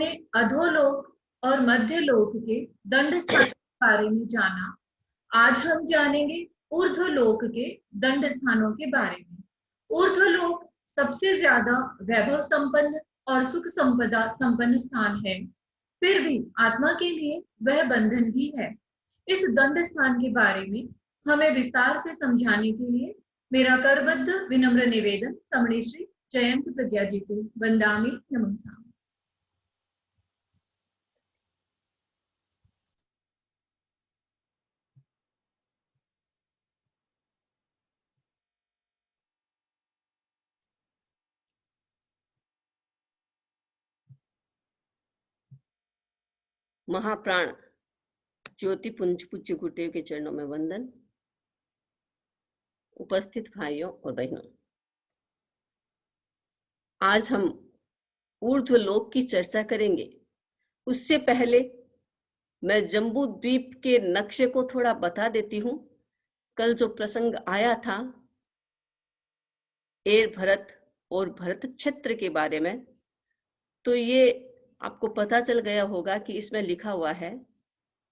हमने अधोलोक और मध्यलोक के दंड स्थान के बारे में जाना। आज हम जानेंगे ऊर्ध्वलोक के दंड स्थानों के बारे में। ऊर्ध्वलोक सबसे ज्यादा वैभव संपन्न और सुख संपदा संपन्न स्थान है, फिर भी आत्मा के लिए वह बंधन भी है। इस दंड स्थान के बारे में हमें विस्तार से समझाने के लिए मेरा करबद्ध विनम्र निवेदन समणी श्री जयंत प्रज्ञा जी से। वंदामि नमः। महाप्राण ज्योति पुंज पूज्य गुरुदेव के चरणों में वंदन। उपस्थित भाइयों और बहनों, आज हम ऊर्ध्वलोक की चर्चा करेंगे। उससे पहले मैं जम्बू द्वीप के नक्शे को थोड़ा बता देती हूँ। कल जो प्रसंग आया था एर भरत और भरत क्षेत्र के बारे में, तो ये आपको पता चल गया होगा कि इसमें लिखा हुआ है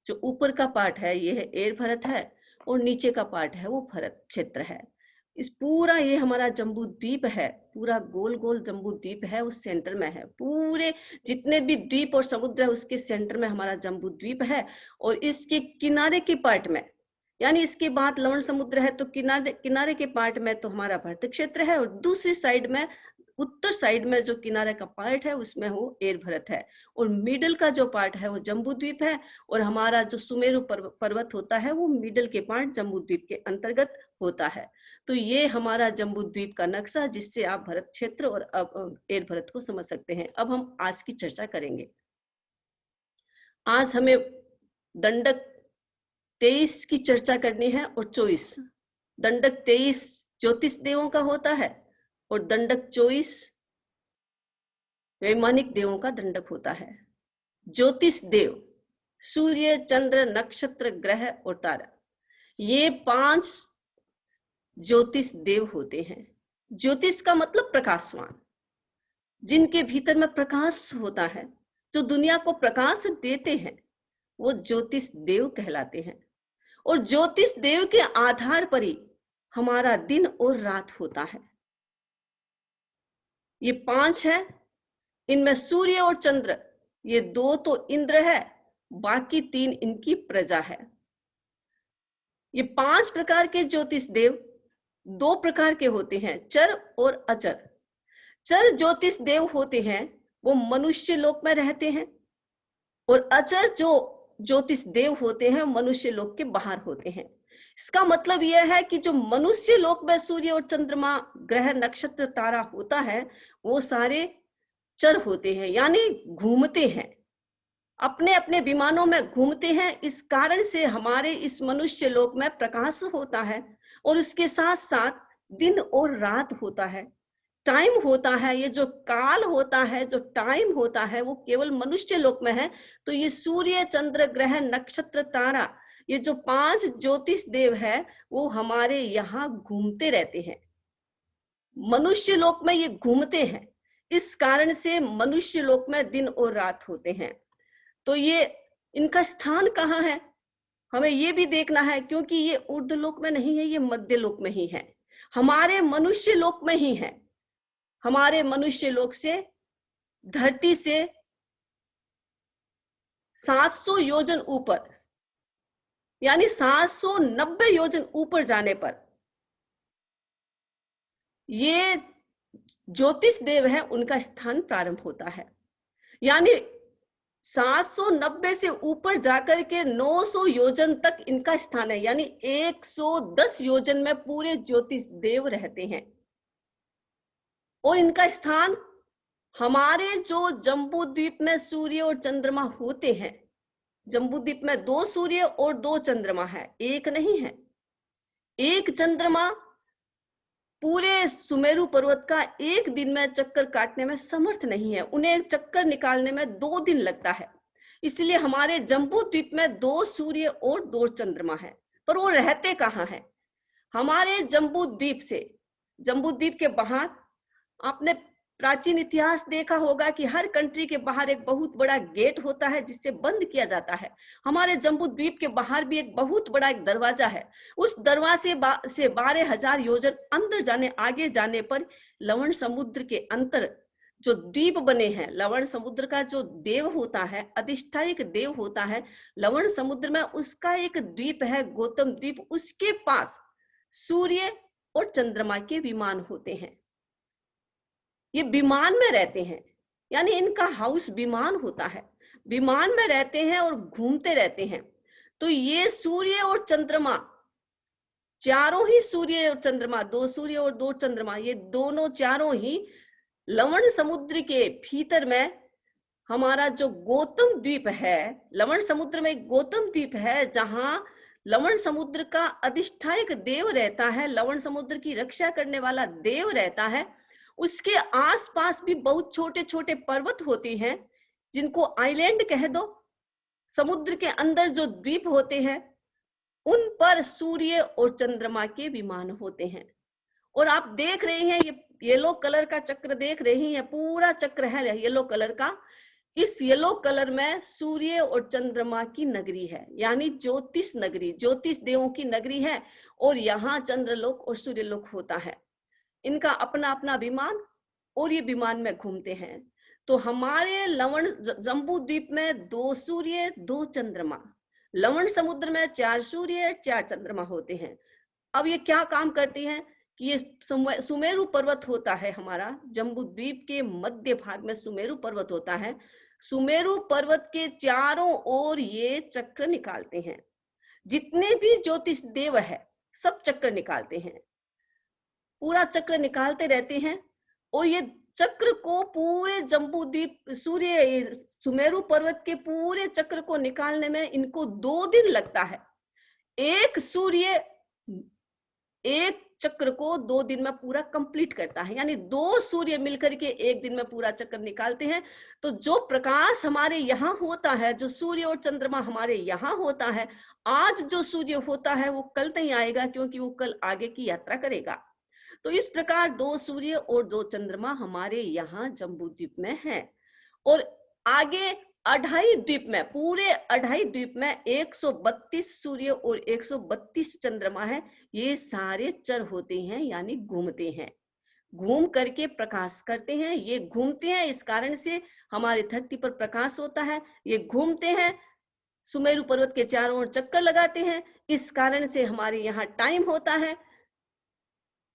जो ऊपर का पार्ट है ये है एर भरत है और नीचे का पार्ट है वो भरत क्षेत्र है। इस पूरा ये हमारा जम्बू द्वीप है, पूरा गोल गोल जम्बू द्वीप है, उस सेंटर में है। पूरे जितने भी द्वीप और समुद्र है उसके सेंटर में हमारा जम्बू द्वीप है। और इसके किनारे के पार्ट में, यानी इसके बाद लवण समुद्र है, तो किनारे के पार्ट में तो हमारा भरत क्षेत्र है, और दूसरी साइड में उत्तर साइड में जो किनारे का पार्ट है उसमें वो एर भरत है, और मिडल का जो पार्ट है वो जम्बू द्वीप है। और हमारा जो सुमेरु पर्वत होता है वो मिडल के पार्ट जम्बू द्वीप के अंतर्गत होता है। तो ये हमारा जम्बू द्वीप का नक्शा, जिससे आप भरत क्षेत्र और एर भरत को समझ सकते हैं। अब हम आज की चर्चा करेंगे। आज हमें दंडक 23 की चर्चा करनी है और 24। दंडक 23 ज्योतिष देवों का होता है और दंडक 24 वैमानिक देवों का दंडक होता है। ज्योतिष देव सूर्य, चंद्र, नक्षत्र, ग्रह और तारा, ये 5 ज्योतिष देव होते हैं। ज्योतिष का मतलब प्रकाशवान, जिनके भीतर में प्रकाश होता है, जो दुनिया को प्रकाश देते हैं, वो ज्योतिष देव कहलाते हैं। और ज्योतिष देव के आधार पर ही हमारा दिन और रात होता है। ये 5 है। इनमें सूर्य और चंद्र, ये 2 तो इंद्र है, बाकी 3 इनकी प्रजा है। ये 5 प्रकार के ज्योतिष देव 2 प्रकार के होते हैं, चर और अचर। चर ज्योतिष देव होते हैं वो मनुष्य लोक में रहते हैं, और अचर जो ज्योतिष देव होते हैं मनुष्य लोक के बाहर होते हैं। इसका मतलब यह है कि जो मनुष्य लोक में सूर्य और चंद्रमा, ग्रह, नक्षत्र, तारा होता है, वो सारे चर होते हैं, यानी घूमते हैं, अपने अपने विमानों में घूमते हैं। इस कारण से हमारे इस मनुष्य लोक में प्रकाश होता है, और उसके साथ साथ दिन और रात होता है, टाइम होता है। ये जो काल होता है, जो टाइम होता है, वो केवल मनुष्य लोक में है। तो ये सूर्य, चंद्र, ग्रह, नक्षत्र, तारा, ये जो 5 ज्योतिष देव है वो हमारे यहाँ घूमते रहते हैं। मनुष्य लोक में ये घूमते हैं, इस कारण से मनुष्य लोक में दिन और रात होते हैं। तो ये इनका स्थान कहाँ है हमें ये भी देखना है, क्योंकि ये ऊर्ध्व लोक में नहीं है, ये मध्य लोक में ही है, हमारे मनुष्य लोक में ही है। हमारे मनुष्य लोक से, धरती से 700 योजन ऊपर, यानी 790 योजन ऊपर जाने पर ये ज्योतिष देव है, उनका स्थान प्रारंभ होता है। यानी 790 से ऊपर जाकर के 900 योजन तक इनका स्थान है, यानी 110 योजन में पूरे ज्योतिष देव रहते हैं। और इनका स्थान हमारे जो जम्बू द्वीप में सूर्य और चंद्रमा होते हैं, जम्बू द्वीप में 2 सूर्य और 2 चंद्रमा है, एक नहीं है। एक चंद्रमा पूरे सुमेरु पर्वत का एक दिन में चक्कर काटने में समर्थ नहीं है, उन्हें चक्कर निकालने में 2 दिन लगता है। इसलिए हमारे जम्बू द्वीप में 2 सूर्य और 2 चंद्रमा है। पर वो रहते कहाँ हैं? हमारे जम्बू द्वीप से, जम्बू द्वीप के बाहर आपने प्राचीन इतिहास देखा होगा कि हर कंट्री के बाहर एक बहुत बड़ा गेट होता है जिससे बंद किया जाता है। हमारे जम्बू द्वीप के बाहर भी एक बहुत बड़ा एक दरवाजा है। उस दरवाजे से 12,000 योजन अंदर जाने आगे जाने पर लवण समुद्र के अंतर जो द्वीप बने हैं, लवण समुद्र का जो देव होता है, अधिष्ठायक देव होता है लवण समुद्र में, उसका एक द्वीप है गौतम द्वीप। उसके पास सूर्य और चंद्रमा के विमान होते हैं। ये विमान में रहते हैं, यानी इनका हाउस विमान होता है, विमान में रहते हैं और घूमते रहते हैं। तो ये सूर्य और चंद्रमा, चारों ही सूर्य और चंद्रमा, 2 सूर्य और 2 चंद्रमा, ये दोनों चारों ही लवण समुद्र के भीतर में हमारा जो गौतम द्वीप है, लवण समुद्र में एक गौतम द्वीप है जहां लवण समुद्र का अधिष्ठायक देव रहता है, लवण समुद्र की रक्षा करने वाला देव रहता है। उसके आसपास भी बहुत छोटे छोटे पर्वत होते हैं जिनको आइलैंड कह दो। समुद्र के अंदर जो द्वीप होते हैं उन पर सूर्य और चंद्रमा के विमान होते हैं। और आप देख रहे हैं ये येलो कलर का चक्र देख रही हैं, पूरा चक्र है येलो कलर का। इस येलो कलर में सूर्य और चंद्रमा की नगरी है, यानी ज्योतिष नगरी, ज्योतिष देवों की नगरी है। और यहाँ चंद्रलोक और सूर्यलोक होता है। इनका अपना अपना विमान, और ये विमान में घूमते हैं। तो हमारे लवण जम्बू द्वीप में 2 सूर्य 2 चंद्रमा, लवण समुद्र में 4 सूर्य 4 चंद्रमा होते हैं। अब ये क्या काम करती हैं कि ये सुमेरु पर्वत होता है हमारा जम्बू द्वीप के मध्य भाग में सुमेरु पर्वत होता है। सुमेरु पर्वत के चारों ओर ये चक्र निकालते हैं। जितने भी ज्योतिष देव है सब चक्र निकालते हैं, पूरा चक्र निकालते रहते हैं। और ये चक्र को पूरे जम्बू द्वीप सूर्य सुमेरु पर्वत के पूरे चक्र को निकालने में इनको 2 दिन लगता है। एक सूर्य एक चक्र को 2 दिन में पूरा कंप्लीट करता है, यानी 2 सूर्य मिलकर के 1 दिन में पूरा चक्र निकालते हैं। तो जो प्रकाश हमारे यहाँ होता है, जो सूर्य और चंद्रमा हमारे यहाँ होता है, आज जो सूर्य होता है वो कल नहीं आएगा, क्योंकि वो कल आगे की यात्रा करेगा। तो इस प्रकार 2 सूर्य और 2 चंद्रमा हमारे यहाँ जम्बू द्वीप में हैं। और आगे अढ़ाई द्वीप में, पूरे अढ़ाई द्वीप में 132 सूर्य और 132 चंद्रमा है। ये सारे चर होते हैं, यानी घूमते हैं, घूम करके प्रकाश करते हैं। ये घूमते हैं, इस कारण से हमारी धरती पर प्रकाश होता है। ये घूमते हैं, सुमेरु पर्वत के चारों ओर चक्कर लगाते हैं, इस कारण से हमारे यहाँ टाइम होता है।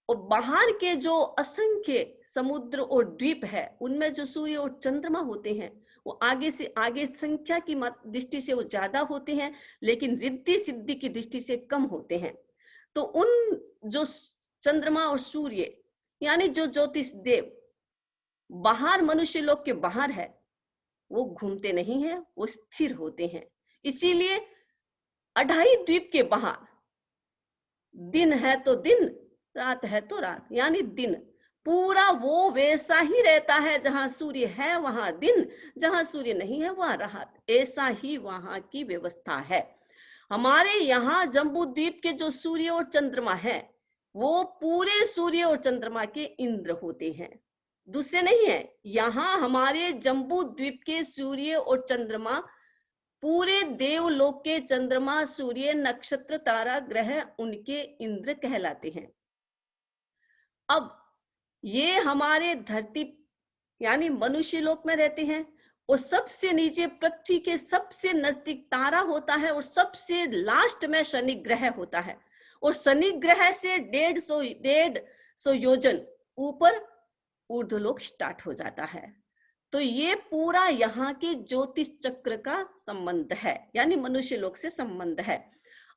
और बाहर के जो असंख्य समुद्र और द्वीप है उनमें जो सूर्य और चंद्रमा होते हैं वो आगे से आगे संख्या की दृष्टि से वो ज्यादा होते हैं, लेकिन रिद्धि सिद्धि की दृष्टि से कम होते हैं। तो उन जो चंद्रमा और सूर्य यानी जो ज्योतिष देव बाहर मनुष्य लोक के बाहर है वो घूमते नहीं है, वो स्थिर होते हैं। इसीलिए अढ़ाई द्वीप के बाहर दिन है तो दिन, रात है तो रात, यानी दिन पूरा वो वैसा ही रहता है। जहां सूर्य है वहां दिन, जहां सूर्य नहीं है वहां रात, ऐसा ही वहां की व्यवस्था है। हमारे यहाँ जम्बू द्वीप के जो सूर्य और चंद्रमा है वो पूरे सूर्य और चंद्रमा के इंद्र होते हैं, दूसरे नहीं है। यहाँ हमारे जम्बू द्वीप के सूर्य और चंद्रमा पूरे देवलोक के चंद्रमा, सूर्य, नक्षत्र, तारा, ग्रह उनके इंद्र कहलाते हैं। अब ये हमारे धरती यानी मनुष्य लोक में रहते हैं, और सबसे नीचे पृथ्वी के सबसे नजदीक तारा होता है, और सबसे लास्ट में शनि ग्रह होता है। और शनि ग्रह से 150 योजन ऊपर ऊर्ध्वलोक स्टार्ट हो जाता है। तो ये पूरा यहाँ के ज्योतिष चक्र का संबंध है, यानी मनुष्य लोक से संबंध है।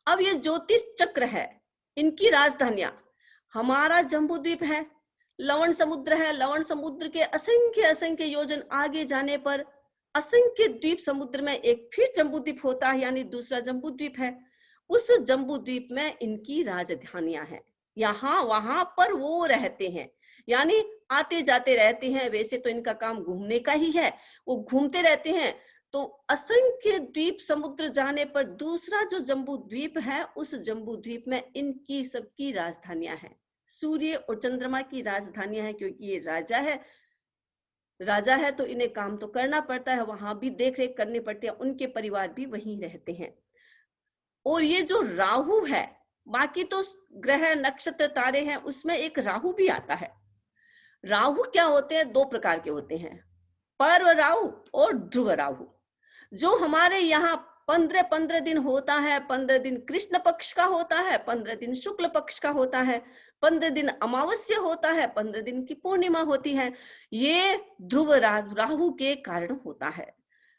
अब ये ज्योतिष चक्र है, इनकी राजधानियां हमारा जम्बू द्वीप है, लवण समुद्र है। लवण समुद्र के असंख्य योजन आगे जाने पर असंख्य द्वीप समुद्र में एक फिर जम्बू द्वीप होता है, यानी दूसरा जम्बू द्वीप है। उस जम्बू द्वीप में इनकी राजधानियां हैं, यहाँ वहां पर वो रहते हैं, यानी आते जाते रहते हैं। वैसे तो इनका काम घूमने का ही है, वो घूमते रहते हैं। तो असंख्य द्वीप समुद्र जाने पर दूसरा जो जम्बू द्वीप है, उस जम्बू द्वीप में इनकी सबकी राजधानियां हैं, सूर्य और चंद्रमा की राजधानियां हैं, क्योंकि ये राजा है। राजा है तो इन्हें काम तो करना पड़ता है, वहां भी देख रेख करनी पड़ती है, उनके परिवार भी वहीं रहते हैं। और ये जो राहु है, बाकी तो ग्रह नक्षत्र तारे हैं, उसमें एक राहु भी आता है। राहु क्या होते हैं? दो प्रकार के होते हैं, पर्व राहु और ध्रुव राहु। जो हमारे यहाँ 15 दिन होता है, 15 दिन कृष्ण पक्ष का होता है, 15 दिन शुक्ल पक्ष का होता है, 15 दिन अमावस्या होता है, 15 दिन की पूर्णिमा होती है। ये ध्रुव राहु के कारण होता है।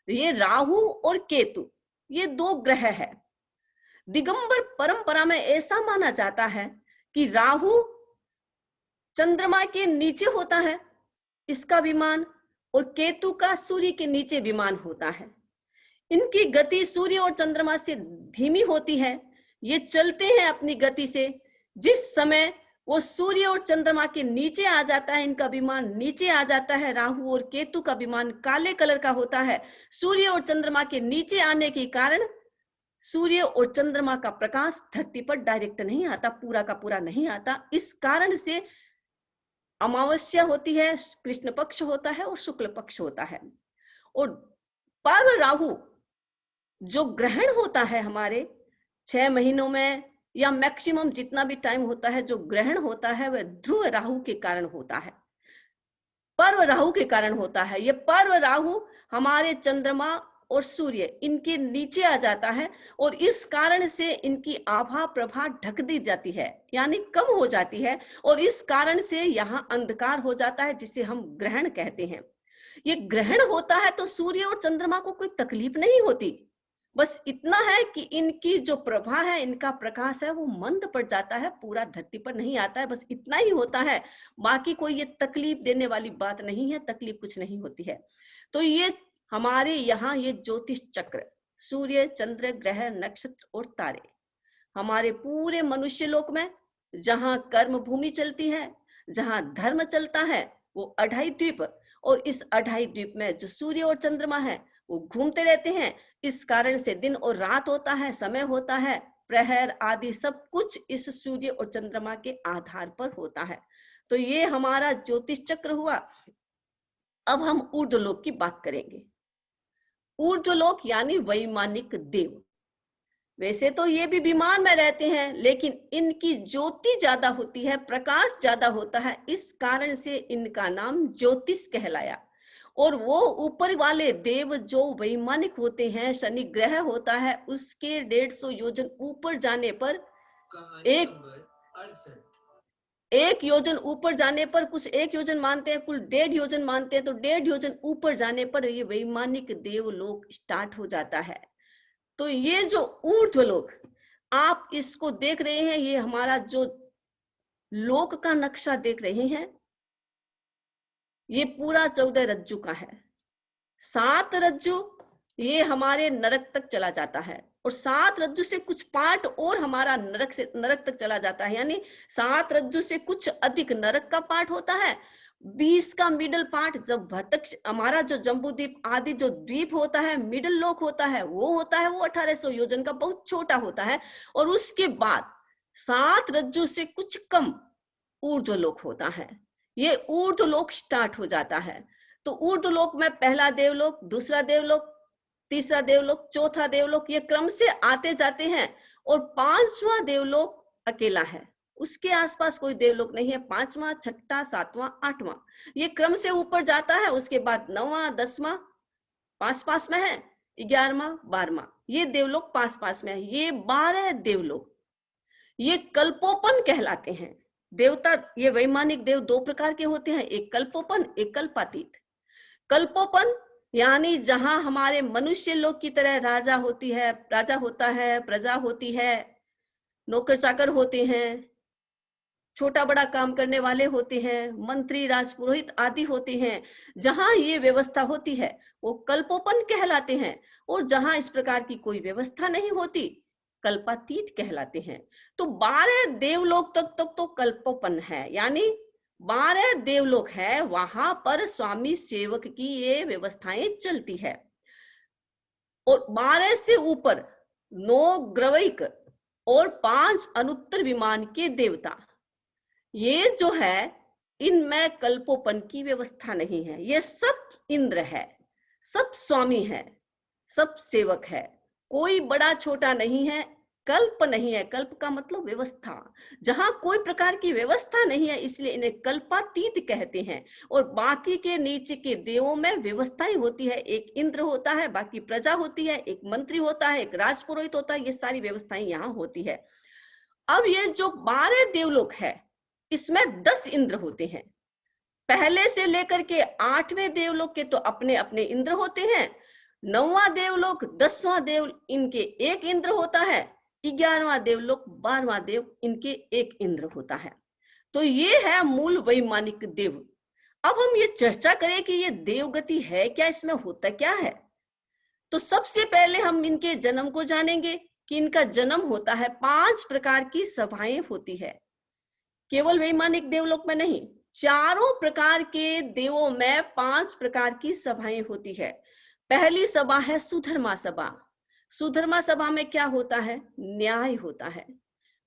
ये राहु और केतु ये दो ग्रह है। दिगंबर परंपरा में ऐसा माना जाता है कि राहु चंद्रमा के नीचे होता है, इसका विमान, और केतु का सूर्य के नीचे विमान होता है। इनकी गति सूर्य और चंद्रमा से धीमी होती है। ये चलते हैं अपनी गति से। जिस समय वो सूर्य और चंद्रमा के नीचे आ जाता है, इनका विमान नीचे आ जाता है, राहु और केतु का विमान काले कलर का होता है। सूर्य और चंद्रमा के नीचे आने के कारण सूर्य और चंद्रमा का प्रकाश धरती पर डायरेक्ट नहीं आता, पूरा का पूरा नहीं आता। इस कारण से अमावस्या होती है, कृष्ण पक्ष होता है और शुक्ल पक्ष होता है। और पर्व राहु जो ग्रहण होता है हमारे 6 महीनों में या मैक्सिमम जितना भी टाइम होता है, जो ग्रहण होता है वह ध्रुव राहु के कारण होता है, पर्व राहु के कारण होता है। ये पर्व राहु हमारे चंद्रमा और सूर्य इनके नीचे आ जाता है और इस कारण से इनकी आभा प्रभा ढक दी जाती है, यानी कम हो जाती है, और इस कारण से यहाँ अंधकार हो जाता है, जिसे हम ग्रहण कहते हैं। ये ग्रहण होता है तो सूर्य और चंद्रमा को कोई तकलीफ नहीं होती, बस इतना है कि इनकी जो प्रभा है, इनका प्रकाश है, वो मंद पड़ जाता है, पूरा धरती पर नहीं आता है, बस इतना ही होता है। बाकी कोई ये तकलीफ देने वाली बात नहीं है, तकलीफ कुछ नहीं होती है। तो ये हमारे यहाँ ये ज्योतिष चक्र, सूर्य, चंद्र, ग्रह, नक्षत्र और तारे, हमारे पूरे मनुष्य लोक में जहाँ कर्म भूमि चलती है, जहाँ धर्म चलता है, वो 28 द्वीप, और इस 28 द्वीप में जो सूर्य और चंद्रमा है वो घूमते रहते हैं। इस कारण से दिन और रात होता है, समय होता है, प्रहर आदि सब कुछ इस सूर्य और चंद्रमा के आधार पर होता है। तो ये हमारा ज्योतिष चक्र हुआ। अब हम ऊर्ध्वलोक की बात करेंगे। ऊर्ध्वलोक यानी वैमानिक देव। वैसे तो ये भी विमान में रहते हैं, लेकिन इनकी ज्योति ज्यादा होती है, प्रकाश ज्यादा होता है, इस कारण से इनका नाम ज्योतिष कहलाया। और वो ऊपर वाले देव जो वैमानिक होते हैं, शनि ग्रह होता है, उसके 150 योजन ऊपर जाने पर एक योजन ऊपर जाने पर, कुछ 1 योजन मानते हैं, कुल 1.5 योजन मानते हैं, तो 1.5 योजन ऊपर जाने पर ये वैमानिक देवलोक स्टार्ट हो जाता है। तो ये जो ऊर्ध्वलोक आप इसको देख रहे हैं, ये हमारा जो लोक का नक्शा देख रहे हैं, ये पूरा 14 रज्जु का है। 7 रज्जु ये हमारे नरक तक चला जाता है, और 7 रज्जु से कुछ पार्ट और हमारा नरक तक चला जाता है, यानी 7 रज्जु से कुछ अधिक नरक का पार्ट होता है। 20 का मिडल पार्ट, जब भरतक हमारा जो जम्बू द्वीप आदि जो द्वीप होता है, मिडल लोक होता है, वो 1800 योजन का, बहुत छोटा होता है। और उसके बाद 7 रज्जु से कुछ कम ऊर्ध्वलोक होता है। ये ऊर्ध्वलोक स्टार्ट हो जाता है। तो ऊर्ध्वलोक में पहला देवलोक, दूसरा देवलोक, तीसरा देवलोक, चौथा देवलोक, ये क्रम से आते जाते हैं। और 5वां देवलोक अकेला है, उसके आसपास कोई देवलोक नहीं है। 5वां, 6वां, 7वां, 8वां, ये क्रम से ऊपर जाता है। उसके बाद 9वां, 10वां पास में है, 11वां, 12वां, ये देवलोक पास में है। ये 12 देवलोक ये कल्पोपन कहलाते हैं। देवता, ये वैमानिक देव 2 प्रकार के होते हैं, एक कल्पोपन, एक कल्पातीत। कल्पोपन यानी जहां हमारे मनुष्य लोग की तरह राजा होता है, प्रजा होती है, नौकर चाकर होते हैं, छोटा बड़ा काम करने वाले होते हैं, मंत्री, राजपुरोहित आदि होते हैं। जहां ये व्यवस्था होती है वो कल्पोपन कहलाते हैं, और जहां इस प्रकार की कोई व्यवस्था नहीं होती कल्पातीत कहलाते हैं। तो 12 देवलोक तक तो कल्पोपन है, यानी 12 देवलोक है, वहां पर स्वामी सेवक की ये व्यवस्थाएं चलती है। और 12 से ऊपर 9 ग्रवैक और 5 अनुत्तर विमान के देवता, ये जो है इनमें कल्पोपन की व्यवस्था नहीं है। ये सब इंद्र है, सब स्वामी है, सब सेवक है, कोई बड़ा छोटा नहीं है, कल्प नहीं है। कल्प का मतलब व्यवस्था, जहां कोई प्रकार की व्यवस्था नहीं है, इसलिए इन्हें कल्पातीत कहते हैं। और बाकी के नीचे के देवों में व्यवस्थाएं होती है, एक इंद्र होता है, बाकी प्रजा होती है, एक मंत्री होता है, एक राजपुरोहित होता है, ये सारी व्यवस्थाएं यहाँ होती है। अब ये जो 12 देवलोक है, इसमें 10 इंद्र होते हैं। पहले से लेकर के 8वें देवलोक के तो अपने अपने इंद्र होते हैं। 9वां देवलोक, 10वां देव, इनके एक इंद्र होता है। 11वां देवलोक, 12वां देव, इनके एक इंद्र होता है। तो ये है मूल वैमानिक देव। अब हम ये चर्चा करें कि ये देवगति है क्या, इसमें होता क्या है। तो सबसे पहले हम इनके जन्म को जानेंगे कि इनका जन्म होता है, 5 प्रकार की सभाएं होती है। केवल वैमानिक देवलोक में नहीं, चारों प्रकार के देवों में 5 प्रकार की सभाएं होती है। पहली सभा है सुधर्मा सभा। सुधर्मा सभा में क्या होता है? न्याय होता है।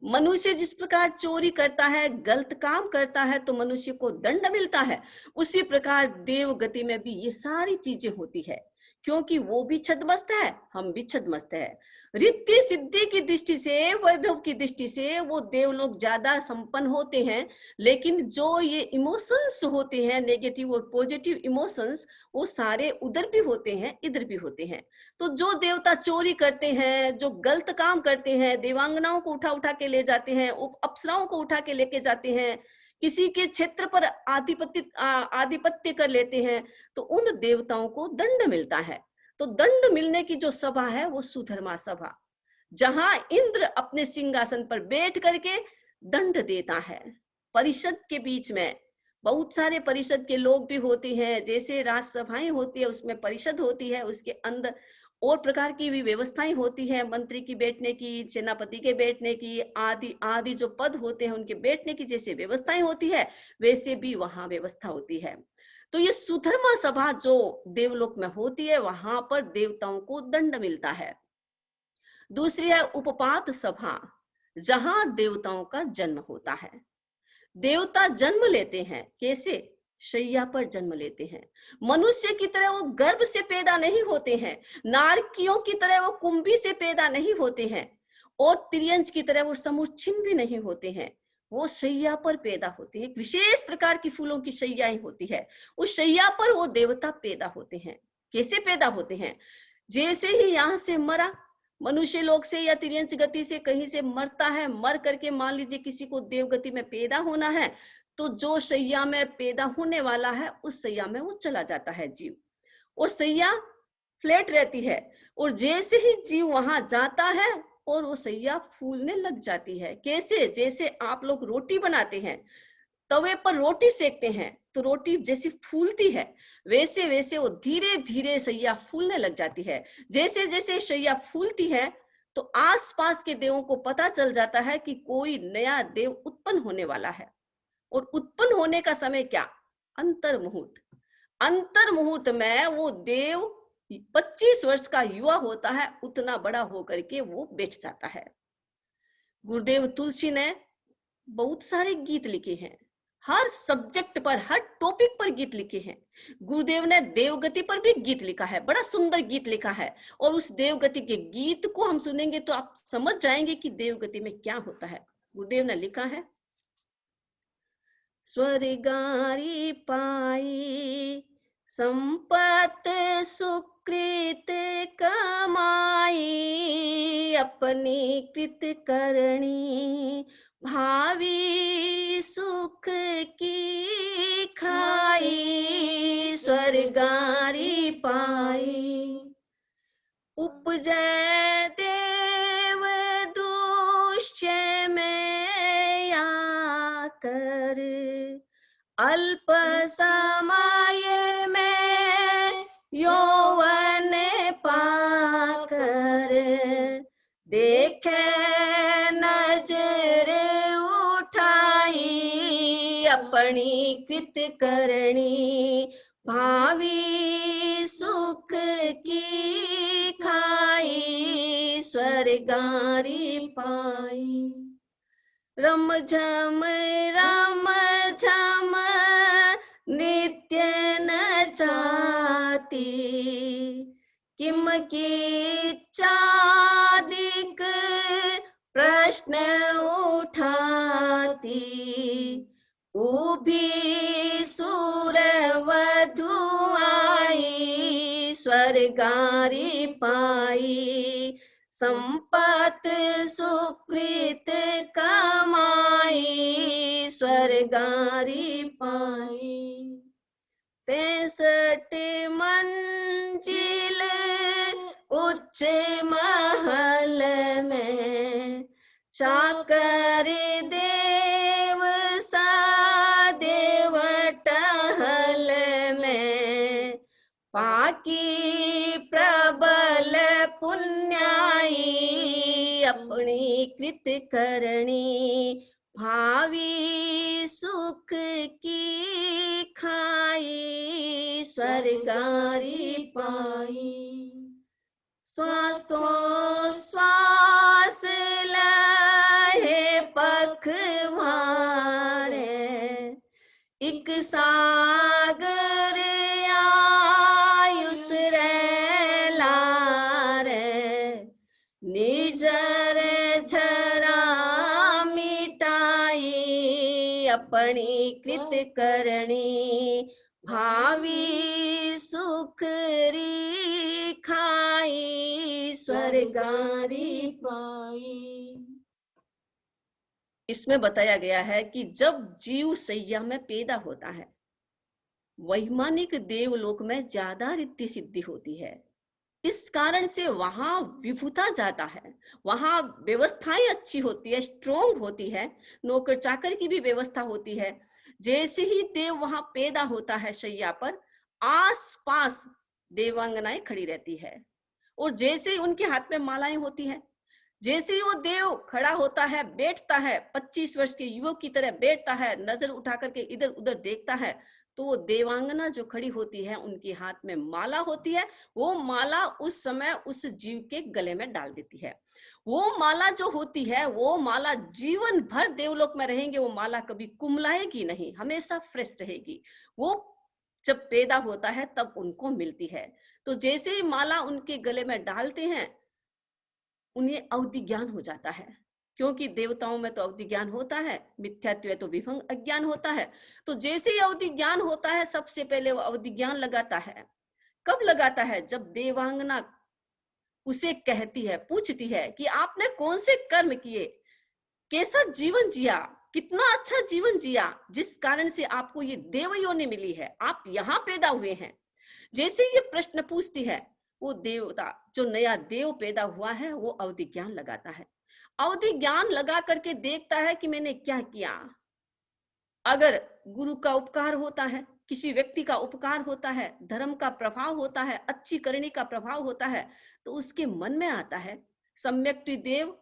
मनुष्य जिस प्रकार चोरी करता है, गलत काम करता है, तो मनुष्य को दंड मिलता है। उसी प्रकार देव गति में भी ये सारी चीजें होती है, क्योंकि वो भी छद्मस्त है, हम भी छद्मस्त है। रिद्धि सिद्धि की दृष्टि से, वैभव की दृष्टि से वो देव लोग ज्यादा संपन्न होते हैं। लेकिन जो ये इमोशंस होते हैं, नेगेटिव और पॉजिटिव इमोशंस, वो सारे उधर भी होते हैं, इधर भी होते हैं। तो जो देवता चोरी करते हैं, जो गलत काम करते हैं, देवांगनाओं को उठा उठा के ले जाते हैं, अप्सराओं को उठा के लेके जाते हैं, किसी के क्षेत्र पर आधिपत्य कर लेते हैं, तो उन देवताओं को दंड मिलता है। तो दंड मिलने की जो सभा है वो सुधर्मा सभा, जहां इंद्र अपने सिंहासन पर बैठ करके दंड देता है। परिषद के बीच में बहुत सारे परिषद के लोग भी होते हैं, जैसे राजसभाएं होती है उसमें परिषद होती है, उसके अंदर और प्रकार की भी व्यवस्थाएं होती है, मंत्री की बैठने की, सेनापति के बैठने की, आदि आदि जो पद होते हैं उनके बैठने की जैसे व्यवस्थाएं होती है, वैसे भी वहां व्यवस्था होती है। तो ये सुधर्मा सभा जो देवलोक में होती है, वहां पर देवताओं को दंड मिलता है। दूसरी है उपपात सभा, जहां देवताओं का जन्म होता है। देवता जन्म लेते हैं, कैसे? शैया पर जन्म लेते हैं। मनुष्य की तरह वो गर्भ से पैदा नहीं होते हैं, नारकियों की तरह वो कुंभी से पैदा नहीं होते हैं, और त्रियंच की तरह वो समुच्छिन्न भी नहीं होते हैं। वो शैया पर पैदा होते हैं। एक विशेष प्रकार की फूलों की शैयाएं होती है, उस शैया पर वो देवता पैदा होते हैं। कैसे पैदा होते हैं? जैसे ही यहाँ से मरा, मनुष्य लोक से या तिर्यंच गति से कहीं से मरता है, मर करके मान लीजिए किसी को देव गति में पैदा होना है, तो जो शैया में पैदा होने वाला है उस शैया में वो चला जाता है जीव, और शैया फ्लैट रहती है, और जैसे ही जीव वहां जाता है और वो शैया फूलने लग जाती है। कैसे? जैसे आप लोग रोटी बनाते हैं, तवे पर रोटी सेकते हैं, तो रोटी जैसी फूलती है, वैसे वैसे वो धीरे धीरे शैया फूलने लग जाती है। जैसे जैसे शैया फूलती है, तो आसपास के देवों को पता चल जाता है कि कोई नया देव उत्पन्न होने वाला है। और उत्पन्न होने का समय क्या? अंतर मुहूर्त। अंतर मुहूर्त में वो देव 25 वर्ष का युवा होता है, उतना बड़ा होकर के वो बैठ जाता है। गुरुदेव तुलसी ने बहुत सारे गीत लिखे हैं, हर सब्जेक्ट पर, हर टॉपिक पर गीत लिखे हैं। गुरुदेव ने देवगति पर भी गीत लिखा है, बड़ा सुंदर गीत लिखा है, और उस देवगति के गीत को हम सुनेंगे तो आप समझ जाएंगे कि देवगति में क्या होता है। गुरुदेव ने लिखा है, स्वर्गारी पाई संपत सुकृत कमाई, अपनी कृत करणी भावी सुख की खाई। स्वर्गारी पाई उपजय देव दुष्य में आकर, अल्प समय में यौवन पाकर, देखे नजर उठाई, अपनी कृत करणी भावी सुख की खाई। स्वर्गारी पाई रम झम नित्य न जाती, किम कीच्चादिक प्रश्न उठाती, ऊभी सूर वधु आई, स्वर्गारी पाई, संपत सुकृत कमाई, स्वर्गारी पाई। 65 मंजिल उच्च महल में, चाकर देव सा देव टहल में, पाकी प्रबल पुण्याई, अपनी कृत करणी, भावी सुख की खाई, स्वर्गारी पाई। श्वासो श्वास लहे पखवारे, इक सागर आयुष रे लारे, निर्जर झरा मिटाई, अपनी कृत करणी, भावी सुख री खाई, स्वर्गारी पाई। इसमें बताया गया है कि जब जीव सैया में पैदा होता है, वैमानिक देवलोक में ज्यादा रिद्धि सिद्धि होती है। इस कारण से वहां विभुता जाता है, वहां व्यवस्थाएं अच्छी होती है, स्ट्रोंग होती है, नौकर चाकर की भी व्यवस्था होती है। जैसे ही देव वहां पैदा होता है शैया पर, आसपास देवांगनाएं खड़ी रहती है, और जैसे ही उनके हाथ में मालाएं होती है, जैसे ही वो देव खड़ा होता है, बैठता है, 25 वर्ष के युवक की तरह बैठता है, नजर उठा करके इधर उधर देखता है, तो वो देवांगना जो खड़ी होती है, उनके हाथ में माला होती है। वो माला उस समय उस जीव के गले में डाल देती है। वो माला जो होती है, वो माला जीवन भर देवलोक में रहेंगे, वो माला कभी कुमलाएगी नहीं, हमेशा फ्रेश रहेगी। वो जब पैदा होता है तब उनको मिलती है। तो जैसे ही माला उनके गले में डालते हैं, उन्हें अवधि ज्ञान हो जाता है, क्योंकि देवताओं में तो अवधि ज्ञान होता है, मिथ्यात्व है तो विभंग अज्ञान होता है। तो जैसे ही अवधि ज्ञान होता है, सबसे पहले वो अवधि ज्ञान लगाता है। कब लगाता है? जब देवांगना उसे कहती है, पूछती है कि आपने कौन से कर्म किए, कैसा जीवन जिया, कितना अच्छा जीवन जिया, जिस कारण से आपको ये देव योनि मिली है, आप यहाँ पैदा हुए हैं। जैसे ये प्रश्न पूछती है, वो देवता जो नया देव पैदा हुआ है, वो अवधि ज्ञान लगाता है। अवधि ज्ञान लगा करके देखता है कि मैंने क्या किया। अगर गुरु का उपकार होता है, किसी व्यक्ति का उपकार होता है, धर्म का प्रभाव होता है, अच्छी करनी का प्रभाव होता है, तो उसके मन में आता है सम्यक देव,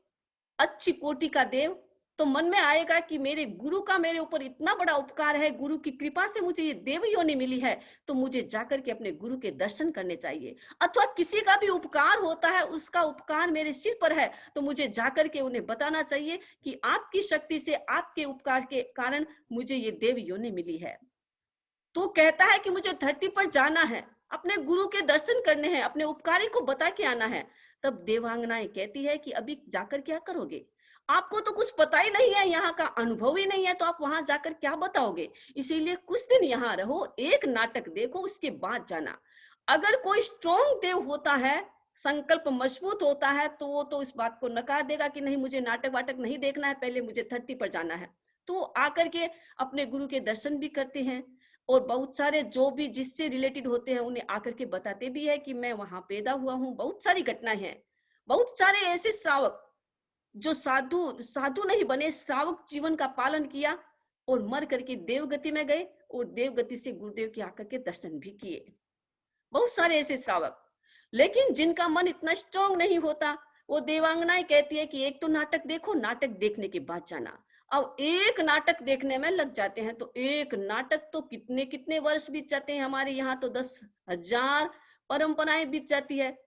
अच्छी कोटि का देव, तो मन में आएगा कि मेरे गुरु का मेरे ऊपर इतना बड़ा उपकार है, गुरु की कृपा से मुझे ये देव योनि मिली है, तो मुझे जाकर के अपने गुरु के दर्शन करने चाहिए। अथवा किसी का भी उपकार होता है, उसका उपकार मेरे सिर पर है, तो मुझे जाकर के उन्हें बताना चाहिए कि आपकी शक्ति से, आपके उपकार के कारण मुझे ये देव योनि मिली है। तो कहता है कि मुझे धरती पर जाना है, अपने गुरु के दर्शन करने हैं, अपने उपकारी को बता के आना है। तब देवांगनाएं कहती है कि अभी जाकर क्या करोगे, आपको तो कुछ पता ही नहीं है, यहाँ का अनुभव ही नहीं है, तो आप वहां जाकर क्या बताओगे। इसीलिए कुछ दिन यहाँ रहो, एक नाटक देखो, उसके बाद जाना। अगर कोई स्ट्रॉन्ग देव होता है, संकल्प मजबूत होता है, तो वो तो इस बात को नकार देगा कि नहीं, मुझे नाटक वाटक नहीं देखना है, पहले मुझे धरती पर जाना है। तो आकर के अपने गुरु के दर्शन भी करते हैं, और बहुत सारे जो भी जिससे रिलेटेड होते हैं उन्हें आकर के बताते भी है कि मैं वहां पैदा हुआ हूँ। बहुत सारी घटनाएं हैं, बहुत सारे ऐसे श्रावक जो साधु नहीं बने, श्रावक जीवन का पालन किया और मर करके देवगति में गए, और देवगति से गुरुदेव के आकर के दर्शन भी किए। बहुत सारे ऐसे श्रावक, लेकिन जिनका मन इतना स्ट्रांग नहीं होता, वो देवांगनाएं कहती है कि एक तो नाटक देखो, नाटक देखने के बाद जाना। अब एक नाटक देखने में लग जाते हैं, तो एक नाटक तो कितने कितने वर्ष बीत जाते हैं। हमारे यहाँ तो 10,000 परंपराएं बीत जाती है,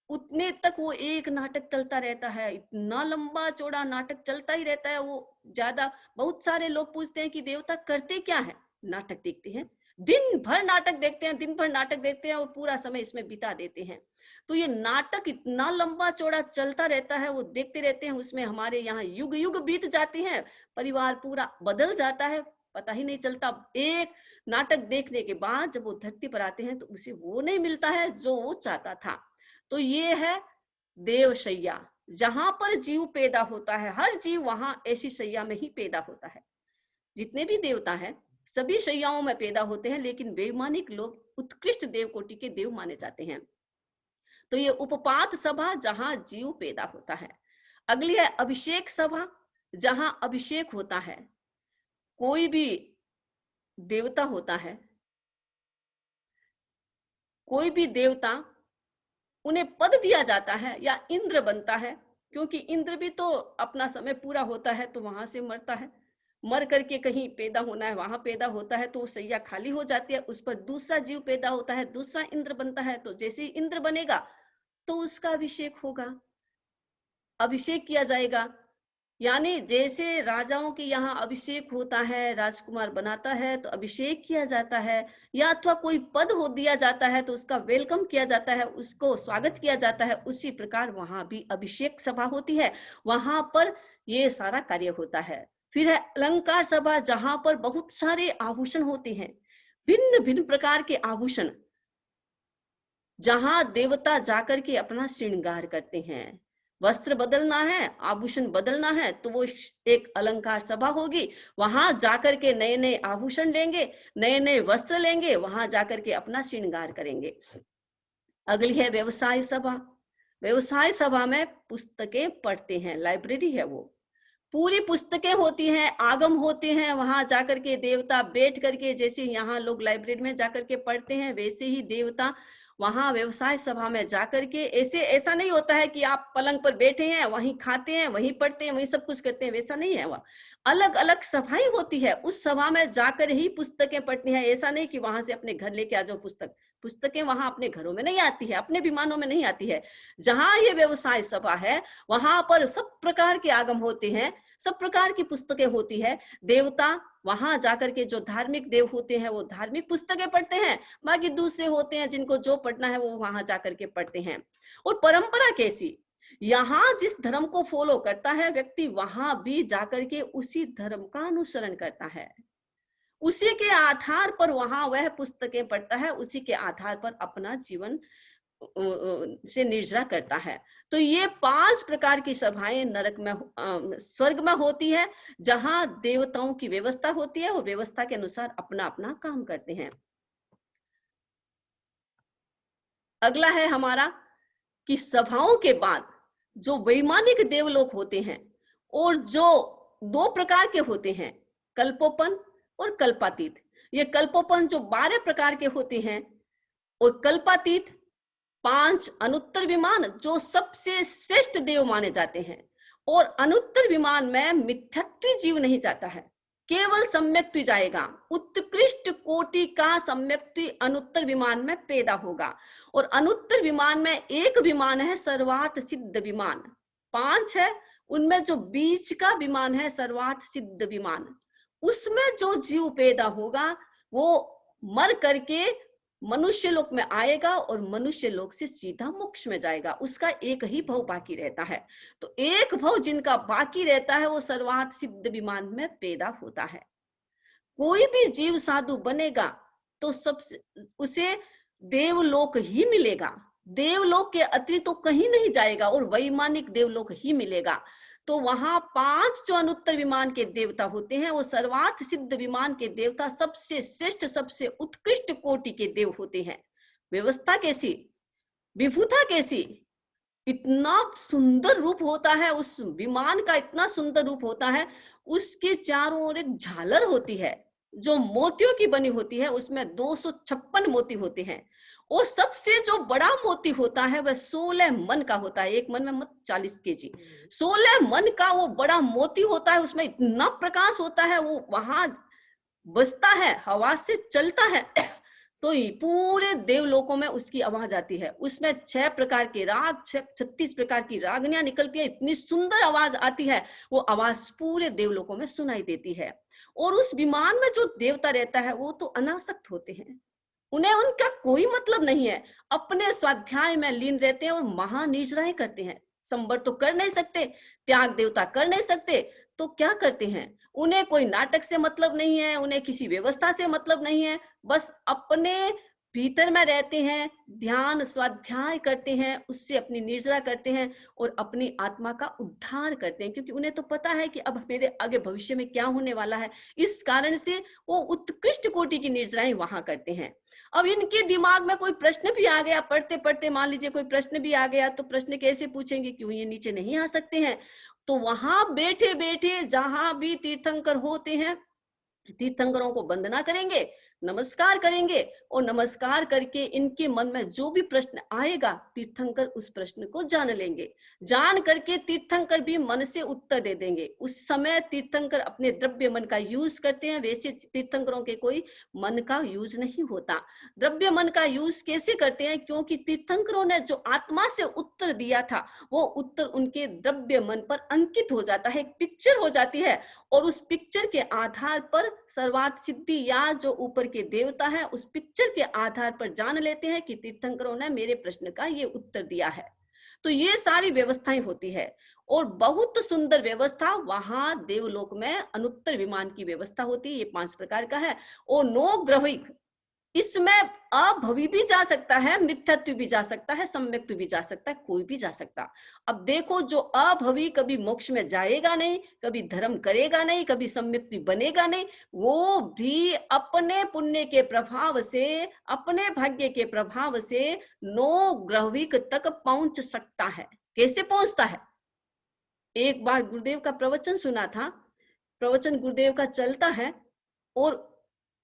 उतने तक वो एक नाटक चलता रहता है। इतना लंबा चौड़ा नाटक चलता ही रहता है वो। ज्यादा बहुत सारे लोग पूछते हैं कि देवता करते क्या है, नाटक देखते हैं, दिन भर नाटक देखते हैं, दिन भर नाटक देखते हैं और पूरा समय इसमें बिता देते हैं। तो ये नाटक इतना लंबा चौड़ा चलता रहता है, वो देखते रहते हैं, उसमें हमारे यहाँ युग युग बीत जाते हैं, परिवार पूरा बदल जाता है, पता ही नहीं चलता। एक नाटक देखने के बाद जब वो धरती पर आते हैं तो उसे वो नहीं मिलता है जो वो चाहता था। तो ये है देवशैया, जहां पर जीव पैदा होता है, हर जीव वहां ऐसी शैया में ही पैदा होता है। जितने भी देवता हैं सभी शैयाओं में पैदा होते हैं, लेकिन वैमानिक लोग उत्कृष्ट देव कोटि के देव माने जाते हैं। तो ये उपपात सभा जहां जीव पैदा होता है। अगली है अभिषेक सभा, जहां अभिषेक होता है। कोई भी देवता होता है, कोई भी देवता, उन्हें पद दिया जाता है या इंद्र बनता है, क्योंकि इंद्र भी तो अपना समय पूरा होता है तो वहां से मरता है, मर करके कहीं पैदा होना है, वहां पैदा होता है तो सैया खाली हो जाती है, उस पर दूसरा जीव पैदा होता है, दूसरा इंद्र बनता है। तो जैसे ही इंद्र बनेगा तो उसका अभिषेक होगा, अभिषेक किया जाएगा। यानी जैसे राजाओं के यहाँ अभिषेक होता है, राजकुमार बनाता है तो अभिषेक किया जाता है, या अथवा कोई पद हो दिया जाता है तो उसका वेलकम किया जाता है, उसको स्वागत किया जाता है, उसी प्रकार वहां भी अभिषेक सभा होती है, वहां पर ये सारा कार्य होता है। फिर है अलंकार सभा, जहां पर बहुत सारे आभूषण होते हैं, भिन्न भिन्न प्रकार के आभूषण, जहां देवता जाकर के अपना श्रृंगार करते हैं। वस्त्र बदलना है, आभूषण बदलना है तो वो एक अलंकार सभा होगी, वहां जाकर के नए नए आभूषण लेंगे, नए नए वस्त्र लेंगे, वहां जाकर के अपना श्रृंगार करेंगे। अगली है व्यवसाय सभा। व्यवसाय सभा में पुस्तकें पढ़ते हैं, लाइब्रेरी है वो, पूरी पुस्तकें होती हैं, आगम होते हैं, वहां जाकर के देवता बैठ करके, जैसे यहाँ लोग लाइब्रेरी में जाकर के पढ़ते हैं, वैसे ही देवता वहां व्यवसाय सभा में जाकर के, ऐसा नहीं होता है कि आप पलंग पर बैठे हैं, वहीं खाते हैं, वहीं पढ़ते हैं, वहीं सब कुछ करते हैं, वैसा नहीं है। वह अलग अलग सभाएं होती है, उस सभा में जाकर ही पुस्तकें पढ़नी है। ऐसा नहीं कि वहां से अपने घर लेके आ जाओ पुस्तकें वहां अपने घरों में नहीं आती है, अपने विमानों में नहीं आती है। जहां ये व्यवसाय सभा है वहां पर सब प्रकार के आगम होते हैं, सब प्रकार की पुस्तकें होती है। देवता वहां जाकर के, जो धार्मिक देव होते हैं वो धार्मिक पुस्तकें पढ़ते हैं, बाकी दूसरे होते हैं जिनको जो पढ़ना है वो वहां जाकर के पढ़ते हैं। और परंपरा कैसी, यहाँ जिस धर्म को फॉलो करता है व्यक्ति, वहां भी जाकर के उसी धर्म का अनुसरण करता है, उसी के आधार पर वहां वह पुस्तकें पढ़ता है, उसी के आधार पर अपना जीवन से निर्जरा करता है। तो ये 5 प्रकार की सभाएं नरक में, स्वर्ग में होती है, जहां देवताओं की व्यवस्था होती है और व्यवस्था के अनुसार अपना अपना काम करते हैं। अगला है हमारा कि सभाओं के बाद जो वैमानिक देवलोक होते हैं, और जो 2 प्रकार के होते हैं, कल्पोपन और कल्पातीत। ये कल्पोपन जो 12 प्रकार के होते हैं, और कल्पातीत 5 अनुत्तर विमान जो सबसे श्रेष्ठ देव माने जाते हैं। और अनुत्तर विमान में मिथ्यात्व जीव नहीं जाता है, केवल सम्यक्त्व जाएगा, उत्कृष्ट कोटि का सम्यक्त्व अनुत्तर विमान में पैदा होगा। और अनुत्तर विमान में एक विमान है सर्वार्थ सिद्ध विमान, 5 है, उनमें जो बीच का विमान है सर्वार्थ सिद्ध विमान, उसमें जो जीव पैदा होगा वो मर करके मनुष्य लोक में आएगा और मनुष्य लोक से सीधा मोक्ष में जाएगा, उसका एक ही भव बाकी रहता है। तो एक भव जिनका बाकी रहता है वो सर्वार्थ सिद्ध विमान में पैदा होता है। कोई भी जीव साधु बनेगा तो सबसे उसे देवलोक ही मिलेगा, देवलोक के अतिरिक्त तो कहीं नहीं जाएगा, और वैमानिक देवलोक ही मिलेगा। तो वहां 5 जो अनुत्तर विमान के देवता होते हैं वो सर्वार्थ सिद्ध विमान के देवता सबसे श्रेष्ठ, सबसे उत्कृष्ट कोटि के देव होते हैं। व्यवस्था कैसी, विभूता कैसी, इतना सुंदर रूप होता है उस विमान का, इतना सुंदर रूप होता है, उसके चारों ओर एक झालर होती है जो मोतियों की बनी होती है, उसमें 256 मोती होते हैं। और सबसे जो बड़ा मोती होता है वह 16 मन का होता है, एक मन में मत 40 केजी, 16 मन का वो बड़ा मोती होता है, उसमें इतना प्रकाश होता है, वो वहां बजता है, हवा से चलता है तो पूरे देवलोकों में उसकी आवाज आती है। उसमें 6 प्रकार के राग, 36 प्रकार की रागनियां निकलती है, इतनी सुंदर आवाज आती है, वो आवाज पूरे देवलोकों में सुनाई देती है। और उस विमान में जो देवता रहता है वो तो अनासक्त होते हैं, उन्हें उनका कोई मतलब नहीं है, अपने स्वाध्याय में लीन रहते हैं और महानिजराएं करते हैं। संबर तो कर नहीं सकते, त्याग देवता कर नहीं सकते, तो क्या करते हैं? उन्हें कोई नाटक से मतलब नहीं है, उन्हें किसी व्यवस्था से मतलब नहीं है, बस अपने भीतर में रहते हैं, ध्यान स्वाध्याय करते हैं, उससे अपनी निर्जरा करते हैं और अपनी आत्मा का उद्धार करते हैं, क्योंकि उन्हें तो पता है कि अब मेरे आगे भविष्य में क्या होने वाला है। इस कारण से वो उत्कृष्ट कोटि की निर्जराएं वहां करते हैं। अब इनके दिमाग में कोई प्रश्न भी आ गया, पढ़ते पढ़ते मान लीजिए कोई प्रश्न भी आ गया, तो प्रश्न कैसे पूछेंगे? क्यों ये नीचे नहीं आ सकते हैं? तो वहां बैठे बैठे जहां भी तीर्थंकर होते हैं, तीर्थंकरों को वंदना करेंगे, नमस्कार करेंगे, और नमस्कार करके इनके मन में जो भी प्रश्न आएगा तीर्थंकर उस प्रश्न को जान लेंगे, जान करके तीर्थंकर भी मन से उत्तर दे देंगे। उस समय तीर्थंकर अपने द्रव्य मन का यूज करते हैं, वैसे तीर्थंकरों के कोई मन का यूज नहीं होता। द्रव्य मन का यूज कैसे करते हैं? क्योंकि तीर्थंकरों ने जो आत्मा से उत्तर दिया था वो उत्तर उनके द्रव्य मन पर अंकित हो जाता है, एक पिक्चर हो जाती है, और उस पिक्चर के आधार पर सर्वार्थ सिद्धि या जो ऊपर के देवता है उस पिक्चर के आधार पर जान लेते हैं कि तीर्थंकरों ने मेरे प्रश्न का ये उत्तर दिया है। तो ये सारी व्यवस्थाएं होती है, और बहुत सुंदर व्यवस्था वहां देवलोक में अनुत्तर विमान की व्यवस्था होती है। ये 5 प्रकार का है, और 9 ग्रहिक, इसमें अभवी भी जा सकता है, मिथ्यात्व भी जा सकता है, सम्यक्त्व भी जा सकता है, कोई भी जा सकता। अब देखो, जो अभवी कभी मोक्ष में जाएगा नहीं, कभी धर्म करेगा नहीं, कभी सम्यक्त्व बनेगा नहीं, वो भी अपने पुण्य के प्रभाव से, अपने भाग्य के प्रभाव से 9 ग्रहिक तक पहुंच सकता है। कैसे पहुंचता है? एक बार गुरुदेव का प्रवचन सुना था, प्रवचन गुरुदेव का चलता है और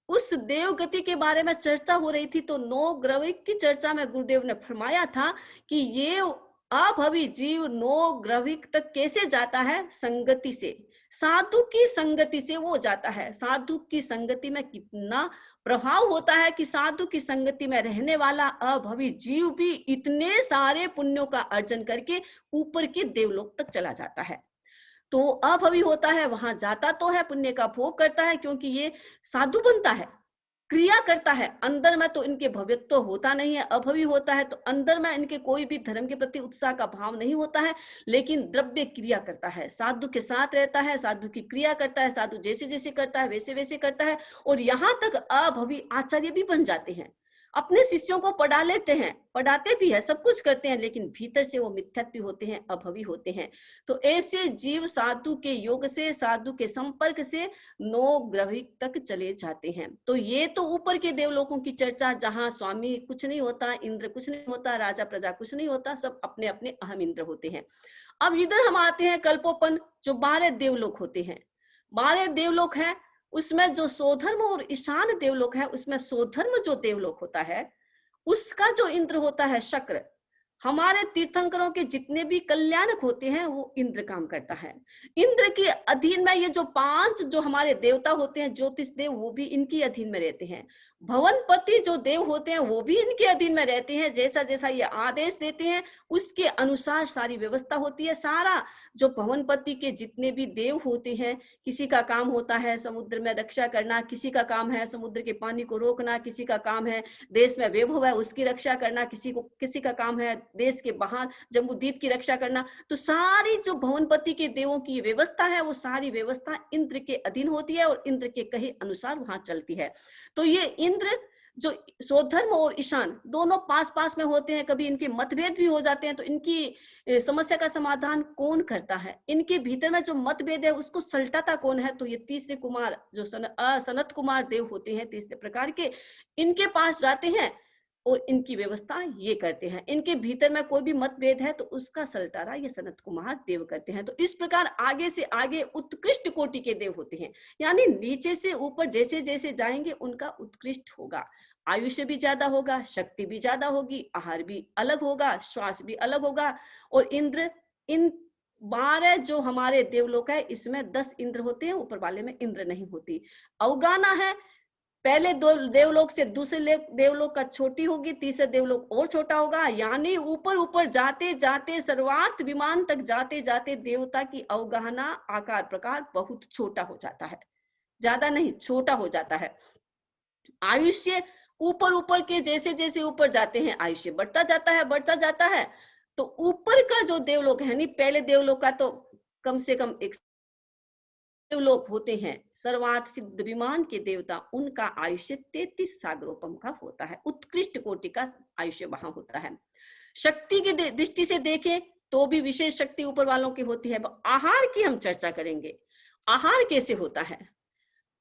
उस देव गति के बारे में चर्चा हो रही थी, तो 9 ग्रहिक की चर्चा में गुरुदेव ने फरमाया था कि ये अभवी जीव 9 ग्रहिक तक कैसे जाता है? संगति से, साधु की संगति से वो जाता है। साधु की संगति में कितना प्रभाव होता है कि साधु की संगति में रहने वाला अभवी जीव भी इतने सारे पुण्यों का अर्जन करके ऊपर के देवलोक तक चला जाता है। तो अभवी होता है, वहां जाता तो है, पुण्य का भोग करता है, क्योंकि ये साधु बनता है, क्रिया करता है। अंदर में तो इनके भव्यत्व होता नहीं है, अभवी होता है, तो अंदर में इनके कोई भी धर्म के प्रति उत्साह का भाव नहीं होता है, लेकिन द्रव्य क्रिया करता है, साधु के साथ रहता है, साधु की क्रिया करता है, साधु जैसे जैसे करता है वैसे वैसे करता है, और यहाँ तक अभवी आचार्य भी बन जाते हैं, अपने शिष्यों को पढ़ा लेते हैं, पढ़ाते भी है, सब कुछ करते हैं, लेकिन भीतर से वो मिथ्यात्व होते हैं, अभवी होते हैं। तो ऐसे जीव साधु के योग से, साधु के संपर्क से 9 ग्रहिक तक चले जाते हैं। तो ये तो ऊपर के देवलोकों की चर्चा, जहां स्वामी कुछ नहीं होता, इंद्र कुछ नहीं होता, राजा प्रजा कुछ नहीं होता, सब अपने अपने अहम इंद्र होते हैं। अब इधर हम आते हैं कल्पोपन, जो 12 देवलोक होते हैं। 12 देवलोक है, उसमें जो सोधर्म और ईशान देवलोक है, उसमें सोधर्म जो देवलोक होता है उसका जो इंद्र होता है शक्र, हमारे तीर्थंकरों के जितने भी कल्याणक होते हैं वो इंद्र काम करता है। इंद्र के अधीन में ये जो 5 जो हमारे देवता होते हैं, ज्योतिष देव, वो भी इनके अधीन में रहते हैं। भवनपति जो देव होते हैं वो भी इनके अधीन में रहते हैं। जैसा जैसा ये आदेश देते हैं उसके अनुसार सारी व्यवस्था होती है। सारा जो भवनपति के जितने भी देव होते हैं, किसी का काम होता है समुद्र में रक्षा करना, किसी का काम है समुद्र के पानी को रोकना, किसी का काम है देश में वैभव है उसकी रक्षा करना, किसी का काम है देश के बाहर जम्बूद्वीप की रक्षा करना। तो सारी जो भवनपति के देवों की व्यवस्था है वो सारी व्यवस्था इंद्र के अधीन होती है और इंद्र के कहे अनुसार वहां चलती है। तो ये इंद्र जो सोधर्म और ईशान दोनों पास पास में होते हैं, कभी इनके मतभेद भी हो जाते हैं, तो इनकी समस्या का समाधान कौन करता है? इनके भीतर में जो मतभेद है उसको सलटाता कौन है? तो ये तीसरे कुमार जो सनत कुमार देव होते हैं, तीसरे प्रकार के, इनके पास जाते हैं और इनकी व्यवस्था ये करते हैं। इनके भीतर में कोई भी मतभेद है तो उसका सलटारा ये सनत कुमार देव करते हैं। तो इस प्रकार आगे से आगे उत्कृष्ट कोटि के देव होते हैं, यानी नीचे से ऊपर जैसे जैसे जाएंगे उनका उत्कृष्ट होगा, आयुष्य भी ज्यादा होगा, शक्ति भी ज्यादा होगी, आहार भी अलग होगा, श्वास भी अलग होगा। और इंद्र, इन 12 जो हमारे देवलोक है इसमें 10 इंद्र होते हैं, ऊपर वाले में इंद्र नहीं होती। अवगाना है, पहले 2 देवलोक से दूसरे देवलोक का छोटी होगी, तीसरे देवलोक और छोटा होगा, यानी ऊपर ऊपर जाते जाते सर्वार्थ विमान तक जाते जाते देवता की अवगाहना आकार प्रकार बहुत छोटा हो जाता है। ज्यादा नहीं, छोटा हो जाता है। आयुष्य ऊपर ऊपर के जैसे जैसे ऊपर जाते हैं आयुष्य बढ़ता जाता है, बढ़ता जाता है। तो ऊपर का जो देवलोक है, नहीं पहले देवलोक का तो कम से कम एक देवलोक होते हैं, सर्वार्थ सिद्ध विमान के देवता, उनका आयुष्य 33 सागरोपम का होता है, उत्कृष्ट कोटि का आयुष्य वहां होता है। शक्ति की दृष्टि से देखें तो भी विशेष शक्ति ऊपर वालों की होती है। आहार की हम चर्चा करेंगे, आहार कैसे होता है।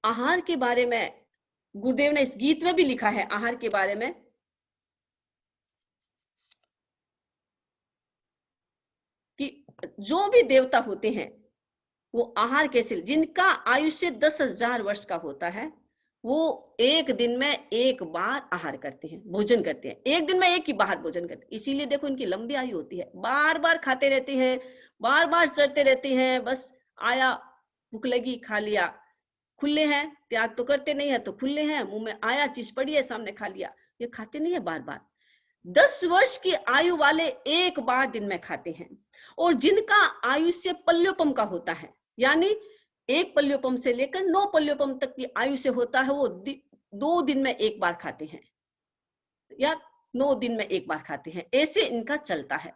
आहार के बारे में गुरुदेव ने इस गीत में भी लिखा है, आहार के बारे में, कि जो भी देवता होते हैं वो आहार कैसे, जिनका आयुष्य 10,000 वर्ष का होता है, वो एक दिन में एक बार आहार करते हैं, भोजन करते हैं, एक दिन में एक ही बार भोजन करते हैं। इसीलिए देखो इनकी लंबी आयु होती है, बार बार खाते रहते हैं, बार बार चढ़ते रहते हैं। बस आया, भूख लगी, खा लिया, खुले हैं, त्याग तो करते नहीं है, तो खुले हैं, मुंह में आया, चीज पड़ी है सामने, खा लिया, ये खाते नहीं है बार बार। 10 वर्ष की आयु वाले एक बार दिन में खाते हैं। और जिनका आयुष्य पल्योपम का होता है, यानी 1 पल्योपम से लेकर 9 पल्योपम तक की आयु से होता है, वो 2 दिन में एक बार खाते हैं या 9 दिन में एक बार खाते हैं, ऐसे इनका चलता है।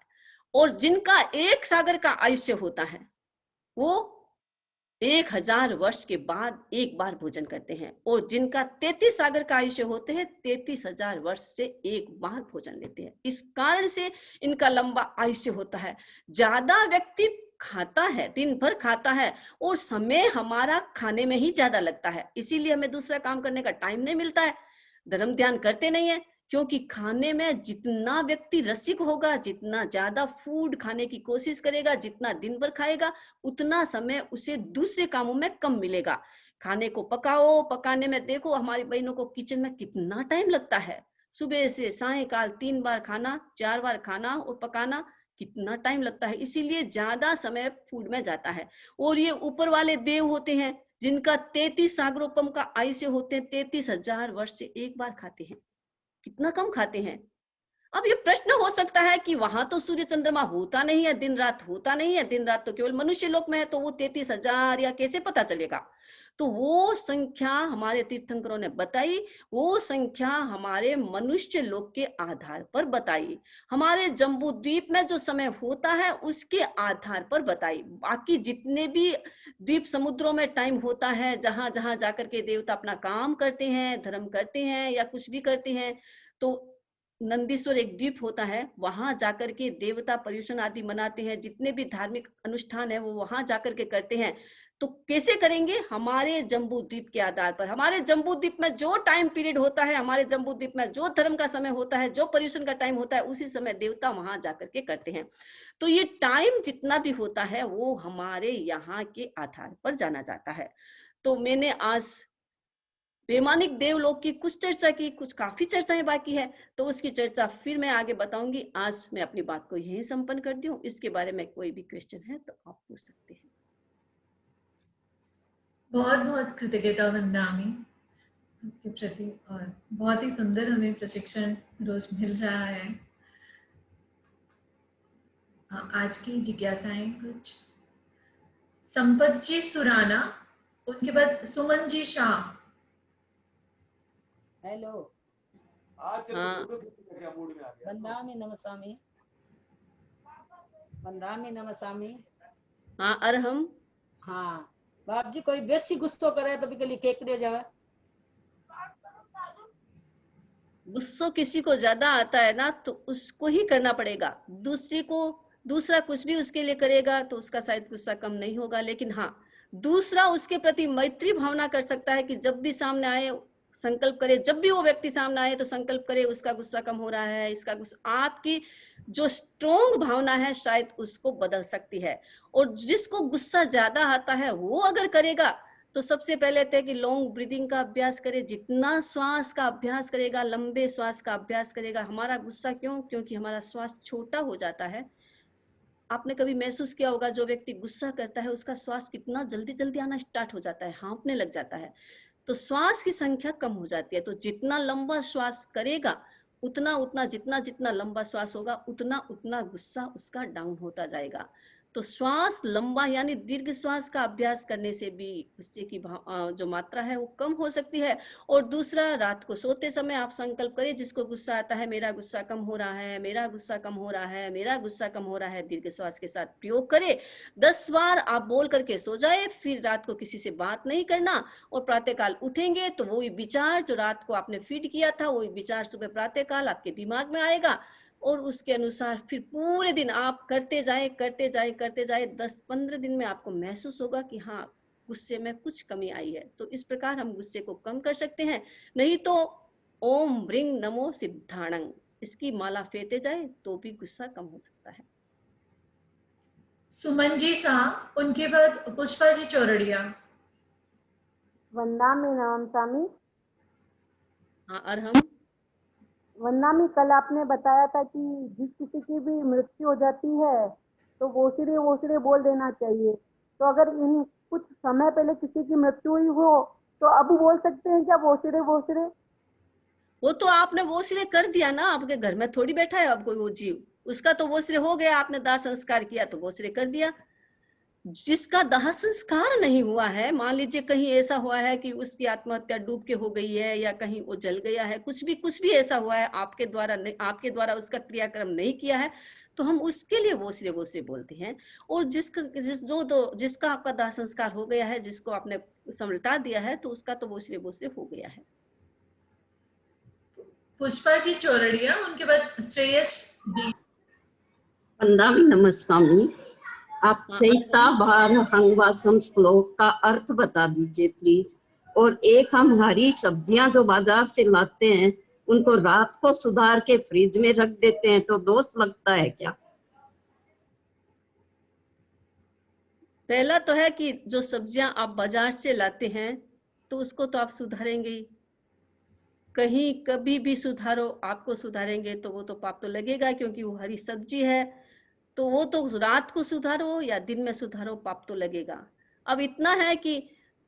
और जिनका 1 सागर का आयुष्य होता है, वो 1000 वर्ष के बाद एक बार भोजन करते हैं। और जिनका 33 सागर का आयुष्य होते हैं, 33,000 वर्ष से एक बार भोजन लेते हैं। इस कारण से इनका लंबा आयुष्य होता है। ज्यादा व्यक्ति खाता है, दिन भर खाता है, और समय हमारा खाने में ही ज्यादा लगता है, इसीलिए हमें दूसरा काम करने का टाइम नहीं मिलता है, धर्म ध्यान करते नहीं है। क्योंकि खाने में जितना व्यक्ति रसिक होगा, जितना ज्यादा फूड खाने की कोशिश करेगा, जितना दिन भर खाएगा, उतना समय उसे दूसरे कामों में कम मिलेगा। खाने को पकाओ, पकाने में देखो हमारी बहनों को किचन में कितना टाइम लगता है, सुबह से सायंकाल 3 बार खाना, 4 बार खाना और पकाना, कितना टाइम लगता है। इसीलिए ज्यादा समय फूड में जाता है। और ये ऊपर वाले देव होते हैं जिनका 33 सागरोपम का आयुष्य होते हैं, 33,000 वर्ष से एक बार खाते हैं, कितना कम खाते हैं। अब ये प्रश्न हो सकता है कि वहां तो सूर्य चंद्रमा होता नहीं है, दिन रात होता नहीं है, दिन रात तो केवल मनुष्य लोक में है, तो वो 33,000 या कैसे पता चलेगा। तो वो संख्या हमारे तीर्थंकरों ने बताई, वो संख्या हमारे मनुष्य लोक के आधार पर बताई, हमारे जम्बू द्वीप में जो समय होता है उसके आधार पर बताई। बाकी जितने भी द्वीप समुद्रों में टाइम होता है, जहां जहां जाकर के देवता अपना काम करते हैं, धर्म करते हैं या कुछ भी करते हैं, तो नंदीश्वर एक द्वीप होता है, वहां जाकर के देवता पर्युषण आदि मनाते हैं, जितने भी धार्मिक अनुष्ठान है वो वहां जाकर के करते हैं। तो कैसे करेंगे, हमारे जम्बू द्वीप के आधार पर। हमारे जम्बू द्वीप में जो टाइम पीरियड होता है, हमारे जम्बू द्वीप में जो धर्म का समय होता है, जो पर्युषण का टाइम होता है, उसी समय देवता वहां जाकर के करते हैं। तो ये टाइम जितना भी होता है वो हमारे यहाँ के आधार पर जाना जाता है। तो मैंने आज वैमानिक देवलोक की कुछ चर्चा की, कुछ काफी चर्चाएं बाकी है, तो उसकी चर्चा फिर मैं आगे बताऊंगी। आज मैं अपनी बात को यहीं संपन्न कर दूं। इसके बारे में कोई भी क्वेश्चन है तो आप पूछ सकते हैं। बहुत बहुत कृतज्ञता वंदामी आपके प्रति, और बहुत ही सुंदर हमें प्रशिक्षण रोज मिल रहा है। आज की जिज्ञासाएं कुछ, संपत जी सुराना, उनके बाद सुमन जी शाह। हेलो, वंदामी नमस्वामी, वंदामी नमस्वामी। हाँ अरहम। हाँ बाप जी, कोई बेसी गुस्सो करे तो भी केकड़े जावे। गुस्सो किसी को ज्यादा आता है ना, तो उसको ही करना पड़ेगा। दूसरा कुछ भी उसके लिए करेगा तो उसका शायद गुस्सा कम नहीं होगा, लेकिन हाँ, दूसरा उसके प्रति मैत्री भावना कर सकता है कि जब भी सामने आए संकल्प करे, जब भी वो व्यक्ति सामने आए तो संकल्प करे उसका गुस्सा कम हो रहा है, इसका गुस्सा, आपकी जो स्ट्रोंग भावना है शायद उसको बदल सकती है। और जिसको गुस्सा ज्यादा आता है वो अगर करेगा तो सबसे पहले तय कि लॉन्ग ब्रीदिंग का अभ्यास करे। जितना श्वास का अभ्यास करेगा, लंबे श्वास का अभ्यास करेगा, हमारा गुस्सा क्योंकि हमारा श्वास छोटा हो जाता है। आपने कभी महसूस किया होगा, जो व्यक्ति गुस्सा करता है उसका श्वास कितना जल्दी जल्दी आना स्टार्ट हो जाता है, हाँफने लग जाता है, तो श्वास की संख्या कम हो जाती है। तो जितना लंबा श्वास करेगा उतना जितना लंबा श्वास होगा उतना गुस्सा उसका डाउन होता जाएगा। तो श्वास लंबा यानी दीर्घ श्वास का अभ्यास करने से भी गुस्से की जो मात्रा है वो कम हो सकती है। और दूसरा, रात को सोते समय आप संकल्प करिए, जिसको गुस्सा आता है, मेरा गुस्सा कम हो रहा है, मेरा गुस्सा कम हो रहा है, मेरा गुस्सा कम हो रहा है, दीर्घ श्वास के साथ प्रयोग करे। 10 बार आप बोल करके सो जाए, फिर रात को किसी से बात नहीं करना, और प्रातःकाल उठेंगे तो वही विचार जो रात को आपने फीड किया था, वही विचार सुबह प्रातःकाल आपके दिमाग में आएगा, और उसके अनुसार फिर पूरे दिन आप करते जाए करते जाए करते जाए। 10-15 दिन में आपको महसूस होगा कि हाँ, गुस्से में कुछ कमी आई है। तो इस प्रकार हम गुस्से को कम कर सकते हैं। नहीं तो ओम ब्रिंग नमो सिद्धाणंग, इसकी माला फेरते जाए तो भी गुस्सा कम हो सकता है। सुमन जी सा, उनके बाद पुष्पा जी चौरड़िया। वंदामी नमस्वामी। हाँ, और हम वंदामी, कल आपने बताया था कि जिस किसी की भी मृत्यु हो जाती है तो वोसरे वोसरे बोल देना चाहिए। तो अगर इन कुछ समय पहले किसी की मृत्यु हुई हो तो अब बोल सकते हैं क्या वोसरे वोसरे? वो तो आपने वो सिरे कर दिया ना, आपके घर में थोड़ी बैठा है अब कोई वो जीव, उसका तो वो सिरे हो गया, आपने दाह संस्कार किया तो वो सिरे कर दिया। जिसका दाह संस्कार नहीं हुआ है, मान लीजिए कहीं ऐसा हुआ है कि उसकी आत्महत्या डूब के हो गई है, या कहीं वो जल गया है, कुछ भी ऐसा हुआ है, आपके द्वारा उसका क्रियाक्रम नहीं किया है, तो हम उसके लिए वो सिरे बोलते हैं। और जिसका आपका दाह संस्कार हो गया है, जिसको आपने समलटा दिया है, तो उसका तो वो सिरे हो गया है। पुष्पा जी चौरड़िया, उनके बाद श्रेयस डी। वंदामी नमस्वामी। आप चैता भार हंगवासम श्लोक का अर्थ बता दीजिए प्लीज। और एक, हम हरी सब्जियां जो बाजार से लाते हैं उनको रात को सुधार के फ्रिज में रख देते हैं तो दोष लगता है क्या? पहला तो है कि जो सब्जियां आप बाजार से लाते हैं तो उसको तो आप सुधारेंगे ही, कहीं कभी भी सुधारो, आपको सुधारेंगे तो वो तो पाप तो लगेगा, क्योंकि वो हरी सब्जी है। तो वो तो रात को सुधारो या दिन में सुधारो, पाप तो लगेगा। अब इतना है कि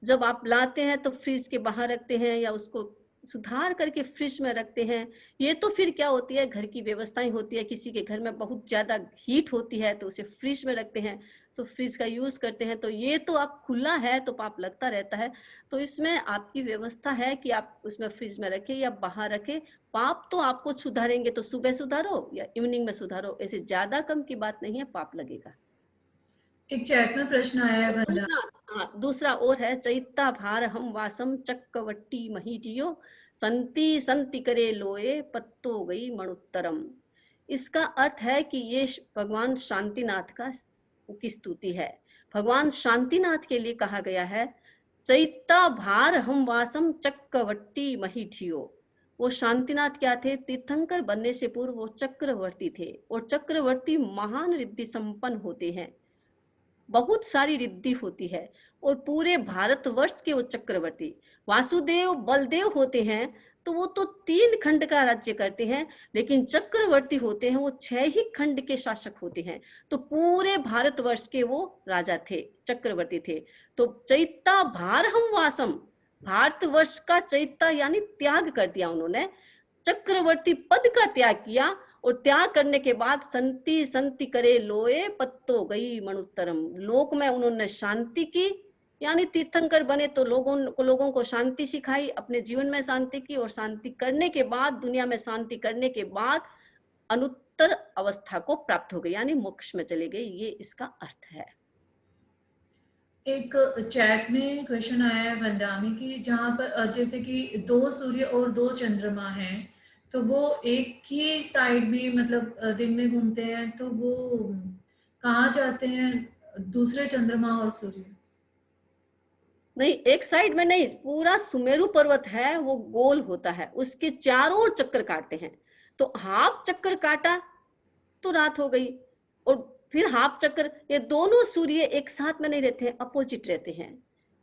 जब आप लाते हैं तो फ्रिज के बाहर रखते हैं या उसको सुधार करके फ्रिज में रखते हैं, ये तो फिर क्या होती है, घर की व्यवस्थाएं होती है। किसी के घर में बहुत ज्यादा हीट होती है तो उसे फ्रिज में रखते हैं, तो फ्रिज का यूज करते हैं, तो ये तो आप खुला है तो पाप लगता रहता है। तो इसमें आपकी व्यवस्था है कि आप उसमें फ्रिज में रखें या बाहर रखें, पाप तो आपको सुधारेंगे तो सुबह सुधारो या इवनिंग में सुधारो, ऐसे ज्यादा कम की बात नहीं है, पाप लगेगा। एक चैट में प्रश्न आया है वंदा। दूसरा और है, चैता भार हम वासम चक्रवट्टी महीटियो संति संति करे लोए पत्तो गई मणुत्तरम। इसका अर्थ है कि ये भगवान शांतिनाथ की स्तुति है। भगवान शांतिनाथ के लिए कहा गया है, चैता भार हम वासम चक्रवट्टी महीठियो। वो शांतिनाथ क्या थे? तीर्थंकर बनने से पूर्व वो चक्रवर्ती थे, और चक्रवर्ती महान रिद्धि संपन्न होते हैं, बहुत सारी रिद्धि होती है, और पूरे भारतवर्ष के वो चक्रवर्ती वासुदेव बलदेव होते हैं, तो वो तो 3 खंड का राज्य करते हैं, लेकिन चक्रवर्ती होते हैं वो 6 ही खंड के शासक होते हैं। तो पूरे भारतवर्ष के वो राजा थे, चक्रवर्ती थे। तो चैता भार हम वासम, भारतवर्ष का चैता यानी त्याग कर दिया उन्होंने, चक्रवर्ती पद का त्याग किया, और त्याग करने के बाद संति संति करे लोए पत्तो गई मणुत्तरम, लोक में उन्होंने शांति की, यानी तीर्थंकर बने तो लोगों को शांति सिखाई, अपने जीवन में शांति की, और शांति करने के बाद, दुनिया में शांति करने के बाद अनुत्तर अवस्था को प्राप्त हो गई, यानी मोक्ष में चले गए, ये इसका अर्थ है। एक चैट में क्वेश्चन आया है वंदामी की, जहाँ पर जैसे कि 2 सूर्य और 2 चंद्रमा हैं, तो वो एक ही साइड में मतलब दिन में घूमते हैं, तो वो कहाँ जाते हैं, दूसरे चंद्रमा और सूर्य? नहीं, एक साइड में नहीं, पूरा सुमेरु पर्वत है वो गोल होता है, उसके चारों ओर चक्कर काटते हैं। तो हाफ चक्कर काटा तो रात हो गई, और फिर हाफ चक्कर, ये दोनों सूर्य एक साथ में नहीं रहते हैं, अपोजिट रहते हैं।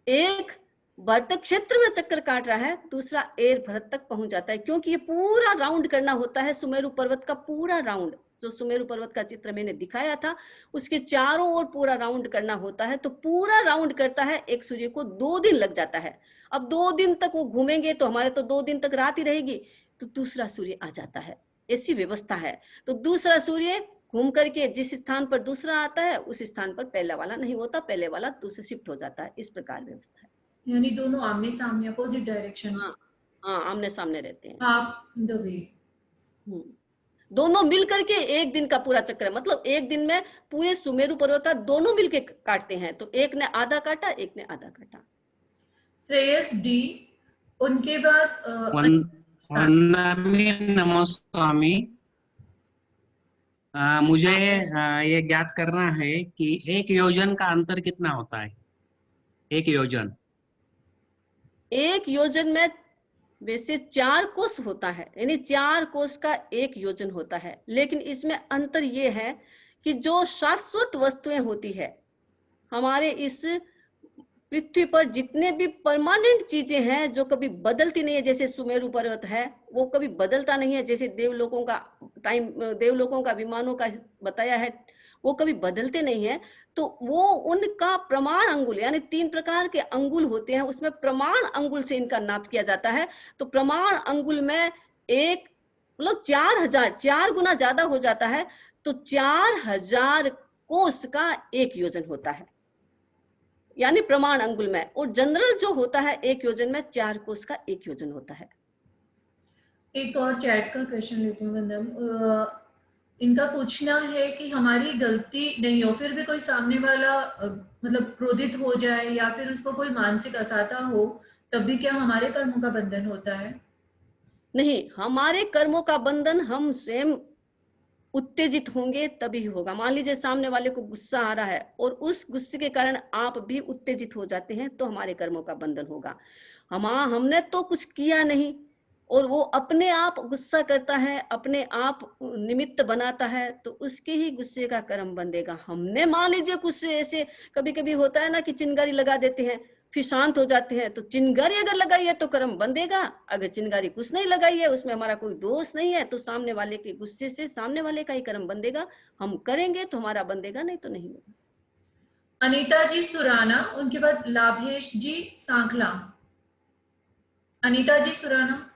एक भरत क्षेत्र में चक्कर काट रहा है, दूसरा एर भरत तक पहुंच जाता है, क्योंकि ये पूरा राउंड करना होता है, सुमेरु पर्वत का पूरा राउंड, जो सुमेरु पर्वत का चित्र मैंने दिखाया था, उसके चारों ओर पूरा राउंड करना होता है। तो पूरा राउंड करता है एक सूर्य को 2 दिन लग जाता है। अब 2 दिन तक वो घूमेंगे तो हमारे तो 2 दिन तक रात ही रहेगी, तो दूसरा सूर्य आ जाता है, ऐसी व्यवस्था है। तो दूसरा सूर्य घूम करके जिस स्थान पर दूसरा आता है उस स्थान पर पहला वाला नहीं होता, पहले वाला दूसरे शिफ्ट हो जाता है। इस प्रकार व्यवस्था है। यानी दोनों आमने सामने अपोजिट डायरेक्शन, हाँ हाँ, आमने सामने रहते हैं। Half the way. दोनों मिल करके एक दिन का पूरा चक्कर है, मतलब एक दिन में पूरे सुमेरु पर्वत का दोनों मिलके काटते हैं। तो एक ने आधा काटा, एक ने आधा काटा। श्रेयस डी, उनके बाद वंदनामी नमस्वामी। मुझे ये ज्ञात करना है कि एक योजन का अंतर कितना होता है? एक योजन, एक योजन में वैसे 4 कोस होता है, यानी 4 कोस का एक योजन होता है। लेकिन इसमें अंतर ये है कि जो शाश्वत वस्तुएं होती है, हमारे इस पृथ्वी पर जितने भी परमानेंट चीजें हैं जो कभी बदलती नहीं है, जैसे सुमेरु पर्वत है वो कभी बदलता नहीं है, जैसे देवलोकों का विमानों का बताया है वो कभी बदलते नहीं है। तो वो उनका प्रमाण अंगुल, यानी 3 प्रकार के अंगुल होते हैं, उसमें प्रमाण अंगुल से इनका नाप किया जाता है। तो प्रमाण अंगुल में एक मतलब 4 गुना ज्यादा हो जाता है। तो 4000 कोस का एक योजन होता है, यानी प्रमाण अंगुल में। और जनरल जो होता है एक योजन में 4 कोस का एक योजन होता है। एक और चैट का क्वेश्चन लेती हूँ वंदम। इनका पूछना है कि हमारी गलती नहीं हो, फिर भी कोई सामने वाला मतलब क्रोधित हो जाए या फिर उसको कोई मानसिक असाता हो, तब भी क्या हमारे कर्मों का बंधन होता है? नहीं, हमारे कर्मों का बंधन हम स्वयं उत्तेजित होंगे तभी होगा। मान लीजिए सामने वाले को गुस्सा आ रहा है और उस गुस्से के कारण आप भी उत्तेजित हो जाते हैं, तो हमारे कर्मों का बंधन होगा। हमने तो कुछ किया नहीं और वो अपने आप गुस्सा करता है, अपने आप निमित्त बनाता है, तो उसके ही गुस्से का कर्म बंधेगा। हमने मान लीजिए कुछ ऐसे कभी कभी होता है ना कि चिंगारी लगा देते हैं फिर शांत हो जाते हैं, तो चिंगारी अगर लगाई है तो कर्म बंधेगा। अगर चिंगारी कुछ नहीं लगाई है, उसमें हमारा कोई दोष नहीं है, तो सामने वाले के गुस्से से सामने वाले का ही कर्म बंधेगा। हम करेंगे तो हमारा बंधेगा, नहीं तो नहीं होगा। अनीता जी सुराना, उनके बाद लाभेश जी सांखला। अनीता जी सुराना।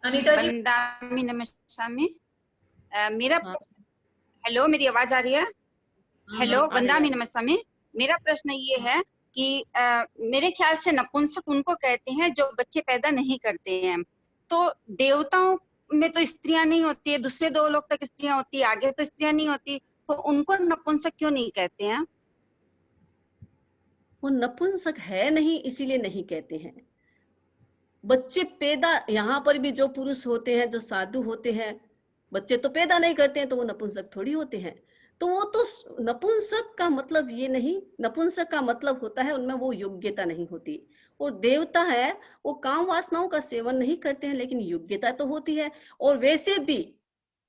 अनीता जी। वंदनामी नमस्वामी। मेरा हेलो, मेरी आवाज आ रही है? हेलो, वंदनामी नमस्वामी। मेरा प्रश्न ये है कि मेरे ख्याल से नपुंसक उनको कहते हैं जो बच्चे पैदा नहीं करते हैं। तो देवताओं में तो स्त्रियां नहीं होती है, दूसरे 2 लोग तक स्त्रियां होती है, आगे तो स्त्रियां नहीं होती, तो उनको नपुंसक क्यों नहीं कहते हैं? वो नपुंसक है नहीं इसीलिए नहीं कहते हैं। बच्चे पैदा यहाँ पर भी जो पुरुष होते हैं, जो साधु होते हैं, बच्चे तो पैदा नहीं करते हैं, तो वो नपुंसक थोड़ी होते हैं। तो वो तो नपुंसक का मतलब ये नहीं, नपुंसक का मतलब होता है उनमें वो योग्यता नहीं होती। और देवता है वो काम वासनाओं का सेवन नहीं करते हैं, लेकिन योग्यता तो होती है। और वैसे भी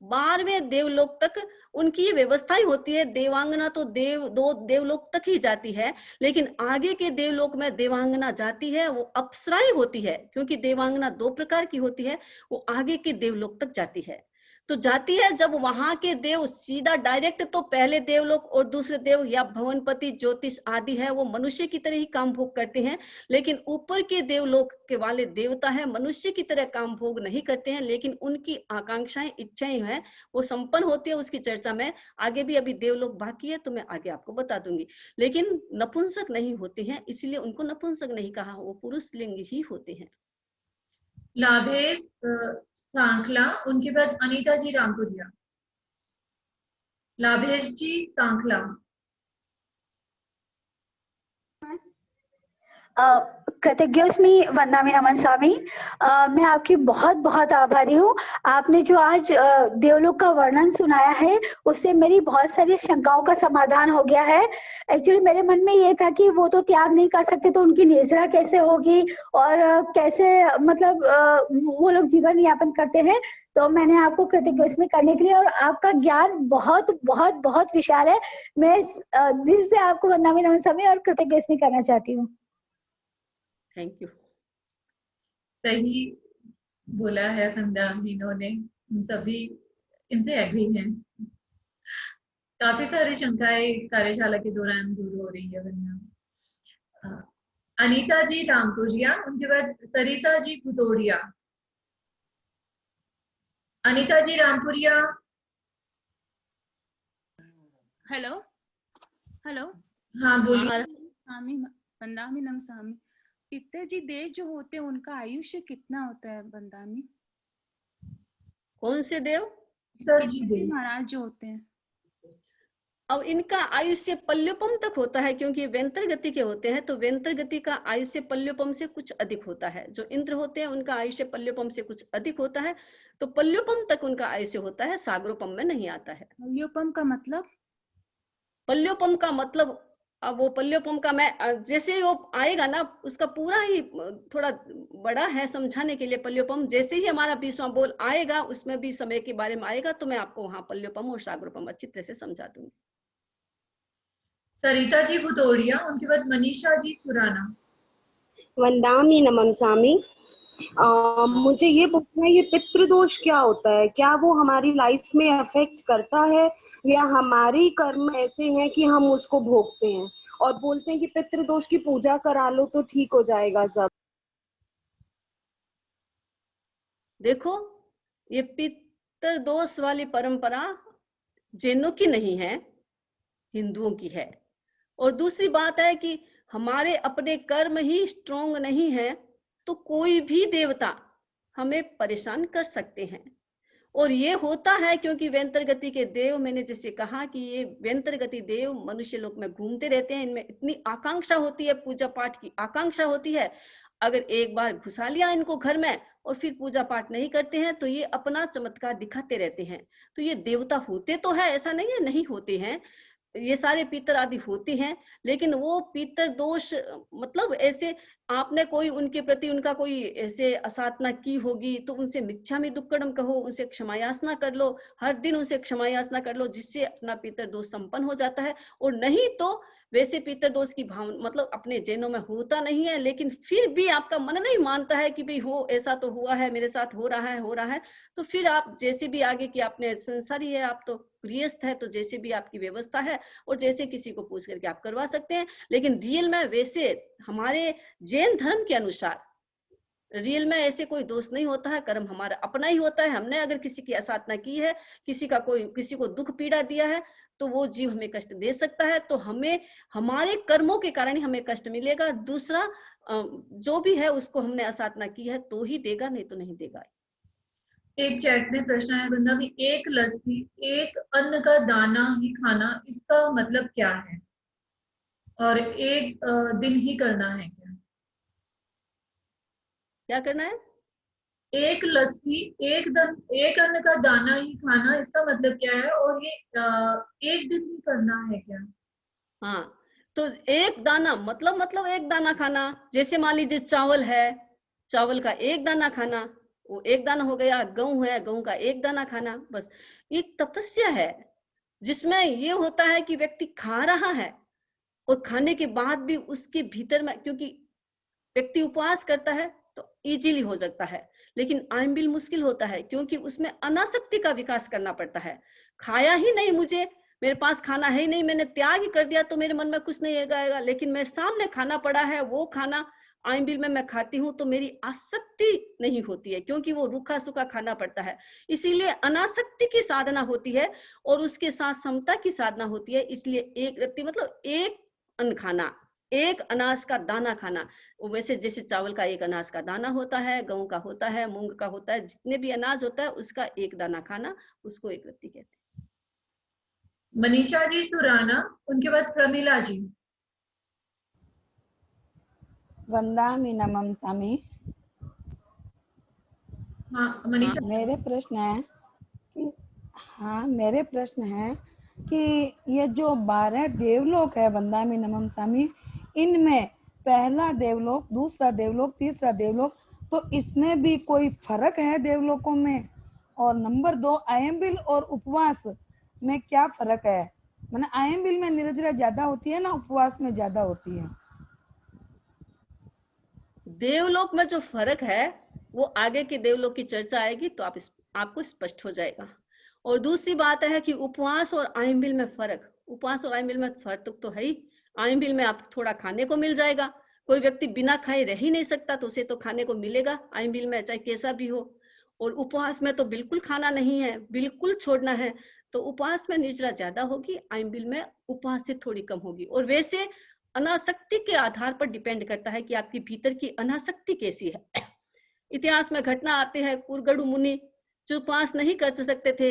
12वें देवलोक तक उनकी व्यवस्था ही होती है। देवांगना तो 2 देवलोक तक ही जाती है, लेकिन आगे के देवलोक में देवांगना जाती है वो अप्सराएं होती है, क्योंकि देवांगना 2 प्रकार की होती है। वो आगे के देवलोक तक जाती है, तो जाती है जब वहां के देव सीधा डायरेक्ट तो पहले देवलोक और दूसरे देव या भवनपति ज्योतिष आदि है वो मनुष्य की तरह ही काम भोग करते हैं। लेकिन ऊपर के देवलोक के वाले देवता है मनुष्य की तरह काम भोग नहीं करते हैं, लेकिन उनकी आकांक्षाएं इच्छाएं हैं वो संपन्न होती है। उसकी चर्चा में आगे भी अभी देवलोक बाकी है तो मैं आगे आपको बता दूंगी। लेकिन नपुंसक नहीं होते हैं, इसलिए उनको नपुंसक नहीं कहा, वो पुरुष लिंग ही होते हैं। लाभेश सांखला, उनके बाद अनीता जी रामपुरिया। लाभेश जी सांखला। कृतज्ञस्मि वंदनामी नमन स्वामी। मैं आपकी बहुत बहुत आभारी हूँ। आपने जो आज देवलोक का वर्णन सुनाया है उससे मेरी बहुत सारी शंकाओं का समाधान हो गया है। एक्चुअली मेरे मन में ये था कि वो तो त्याग नहीं कर सकते, तो उनकी निजरा कैसे होगी और कैसे मतलब वो लोग जीवन यापन करते हैं। तो मैंने आपको कृतज्ञस्मि करने के लिए, और आपका ज्ञान बहुत बहुत बहुत विशाल है। मैं दिल से आपको वंदनामी नमन स्वामी और कृतज्ञस्मि करना चाहती हूँ। Thank you. सही बोला है वंदना, इन्होंने सभी इनसे एग्री हैं। काफी सारी शंकाएं कार्यशाला के दौरान दूर हो रही है वंदना। अनीता जी रामपुरिया, उनके बाद सरिता जी भुतोड़िया। अनीता जी रामपुरिया, हेलो हेलो हाँ बोलिए। स्वामी वंदामी नम स्वामी। पिताजी देव जो होते हैं उनका आयुष्य कितना होता है वंदामी? कौन से देव? पिताजी पिताजी देव। महाराज जो होते हैं। अब इनका आयुष्य पल्योपम तक होता है, क्योंकि वेंतर गति के होते हैं, तो वेंतर गति का आयुष्य पल्योपम से कुछ अधिक होता है। जो इंद्र होते हैं उनका आयुष्य पल्योपम से कुछ अधिक होता है, तो पल्योपम तक उनका आयुष्य होता है, सागरोपम में नहीं आता है। पल्योपम का मतलब? पल्योपम का मतलब, अब वो पल्योपम का मैं जैसे ही वो आएगा ना, उसका पूरा ही थोड़ा बड़ा है समझाने के लिए। पल्योपम जैसे ही हमारा 20वां बोल आएगा, उसमें भी समय के बारे में आएगा, तो मैं आपको वहां पल्योपम और सागरोपम अच्छी तरह से समझा दूंगी। सरिता जी भुतोड़िया, उनके बाद मनीषा जी सुराना। वंदामी नमन स्वामी। मुझे ये पूछना है, ये पितृदोष क्या होता है? क्या वो हमारी लाइफ में अफेक्ट करता है, या हमारी कर्म ऐसे हैं कि हम उसको भोगते हैं और बोलते हैं कि पितृदोष की पूजा करा लो तो ठीक हो जाएगा सब? देखो, ये पितृदोष वाली परंपरा जैनों की नहीं है, हिंदुओं की है। और दूसरी बात है कि हमारे अपने कर्म ही स्ट्रोंग नहीं है, तो कोई भी देवता हमें परेशान कर सकते हैं। और ये होता है क्योंकि वेंतर गति के देव, मैंने जैसे कहा कि ये वेंतर गति देव मनुष्य लोक में घूमते रहते हैं, इनमें इतनी आकांक्षा होती है, पूजा पाठ की आकांक्षा होती है। अगर एक बार घुसा लिया इनको घर में और फिर पूजा पाठ नहीं करते हैं, तो ये अपना चमत्कार दिखाते रहते हैं। तो ये देवता होते तो है, ऐसा नहीं है नहीं होते हैं, ये सारे पितर आदि होते हैं, लेकिन वो पितर दोष मतलब ऐसे आपने कोई उनके प्रति उनका कोई ऐसे असाधना की होगी, तो उनसे मिच्छामि दुक्कडम कहो, उनसे क्षमा याचना कर लो, हर दिन उनसे क्षमा याचना कर लो, जिससे अपना पितर दोष संपन्न हो जाता है। और नहीं तो वैसे पितर दोष की भावना मतलब अपने जैनों में होता नहीं है, लेकिन फिर भी आपका मन नहीं मानता है कि भाई हो ऐसा तो हुआ है, मेरे साथ हो रहा है, तो फिर आप जैसे भी आगे की आपने संसारी है, आप तो गृहस्थ है, तो जैसे भी आपकी व्यवस्था है और जैसे किसी को पूछ करके आप करवा सकते हैं। लेकिन रियल में वैसे हमारे जैन धर्म के अनुसार रियल में ऐसे कोई दोष नहीं होता है, कर्म हमारा अपना ही होता है। हमने अगर किसी की असाधना की है, किसी को दुख पीड़ा दिया है, तो वो जीव हमें कष्ट दे सकता है, तो हमें हमारे कर्मों के कारण ही हमें कष्ट मिलेगा। दूसरा जो भी है उसको हमने असाधना की है तो ही देगा, नहीं तो नहीं देगा। एक चैट में प्रश्न आया बंदा भी, एक लस्सी एक अन्न का दाना ही खाना, इसका मतलब क्या है और एक दिन ही करना है क्या करना है? एक लस्सी एक अन्न का दाना ही खाना, इसका मतलब क्या है और ये एक दिन ही करना है क्या? हाँ, तो एक दाना मतलब एक दाना खाना। जैसे मान लीजिए चावल है, चावल का एक दाना खाना, वो एक दाना हो गया। गेहूं है, गेहूं का एक दाना खाना। बस एक तपस्या है जिसमें ये होता है कि व्यक्ति खा रहा है और खाने के बाद भी उसके भीतर में, क्योंकि व्यक्ति उपवास करता है तो इजीली हो सकता है, लेकिन आयम्बिल मुश्किल होता है, क्योंकि उसमें अनासक्ति का विकास करना पड़ता है। खाया ही नहीं, मुझे मेरे पास खाना है ही नहीं, मैंने त्याग ही कर दिया, तो मेरे मन में कुछ नहीं आएगा। लेकिन मेरे सामने खाना पड़ा है, वो खाना आयम्बिल में मैं खाती हूँ, तो मेरी आसक्ति नहीं होती है, क्योंकि वो रूखा सूखा खाना पड़ता है। इसीलिए अनासक्ति की साधना होती है और उसके साथ समता की साधना होती है। इसलिए एक रत्ती मतलब एक अन्न खाना, एक अनाज का दाना खाना। वैसे जैसे चावल का एक अनाज का दाना होता है, गेहूं का होता है, मूंग का होता है, जितने भी अनाज होता है उसका एक दाना खाना, उसको एक रत्ती कहते हैं। मनीषा जी सुराना, उनके बाद प्रमिला जी। वंदामि नमः स्वामी। हाँ मनीषा। मेरे प्रश्न है कि ये जो 12 देवलोक है वंदामि नमः स्वामी, इनमें पहला देवलोक, दूसरा देवलोक, तीसरा देवलोक, तो इसमें भी कोई फर्क है देवलोकों में? और नंबर 2, आयम्बिल और उपवास में क्या फर्क है? माने आयम्बिल में निर्जरा ज्यादा होती है ना, उपवास में ज्यादा होती है? देवलोक में जो फर्क है वो आगे के देवलोक की चर्चा आएगी तो आपको स्पष्ट हो जाएगा। और दूसरी बात है कि उपवास और आयम्बिल में फर्क, उपवास और आयम्बिल में फर्क तो है ही। आयम्बिल में आप थोड़ा खाने को मिल जाएगा, कोई व्यक्ति बिना खाए रह ही नहीं सकता, तो उसे तो खाने को मिलेगा आयम्बिल में, चाहे कैसा भी हो। और उपवास में तो बिल्कुल खाना नहीं है, बिल्कुल छोड़ना है। तो उपवास में निर्जरा ज्यादा होगी, आइंबिल में उपवास से थोड़ी कम होगी। और वैसे अनासक्ति के आधार पर डिपेंड करता है कि आपकी भीतर की अनासक्ति कैसी है। इतिहास में घटना आते हैं, कुरगड़ू मुनि जो उपवास नहीं कर सकते थे,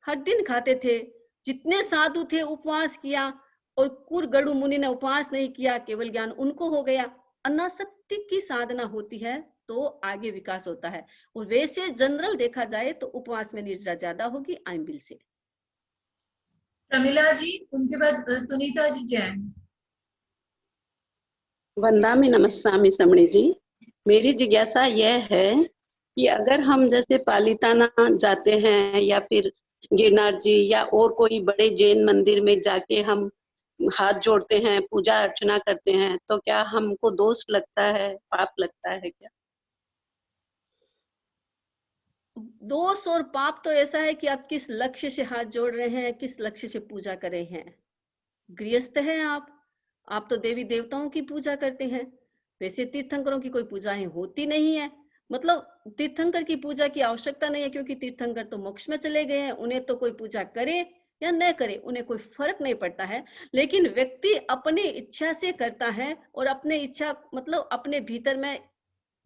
हर दिन खाते थे, जितने साधु थे उपवास किया, और कुरगड़ू मुनि ने उपवास नहीं किया, केवल ज्ञान उनको हो गया। अनासक्ति की साधना होती है तो आगे विकास होता है। और वैसे जनरल देखा जाए तो उपवास में निर्जरा ज्यादा होगी आइंबिल से। प्रमिला जी, उनके बाद सुनीता जी जैन। वंदामी नमस्कामी समणी जी, मेरी जिज्ञासा यह है कि अगर हम जैसे पालिताना जाते हैं या फिर गिरनार जी या और कोई बड़े जैन मंदिर में जाके हम हाथ जोड़ते हैं, पूजा अर्चना करते हैं, तो क्या हमको दोष लगता है, पाप लगता है क्या? दोष और पाप तो ऐसा है कि आप किस लक्ष्य से हाथ जोड़ रहे हैं, किस लक्ष्य से पूजा कर रहे हैं। गृहस्थ हैं आप तो देवी देवताओं की पूजा करते हैं। वैसे तीर्थंकरों की कोई पूजाएं होती नहीं है, मतलब तीर्थंकर की पूजा की आवश्यकता नहीं है, क्योंकि तीर्थंकर तो मोक्ष में चले गए हैं, उन्हें तो कोई पूजा करे या न करे उन्हें कोई फर्क नहीं पड़ता है। लेकिन व्यक्ति अपनी इच्छा से करता है, और अपने इच्छा मतलब अपने भीतर में,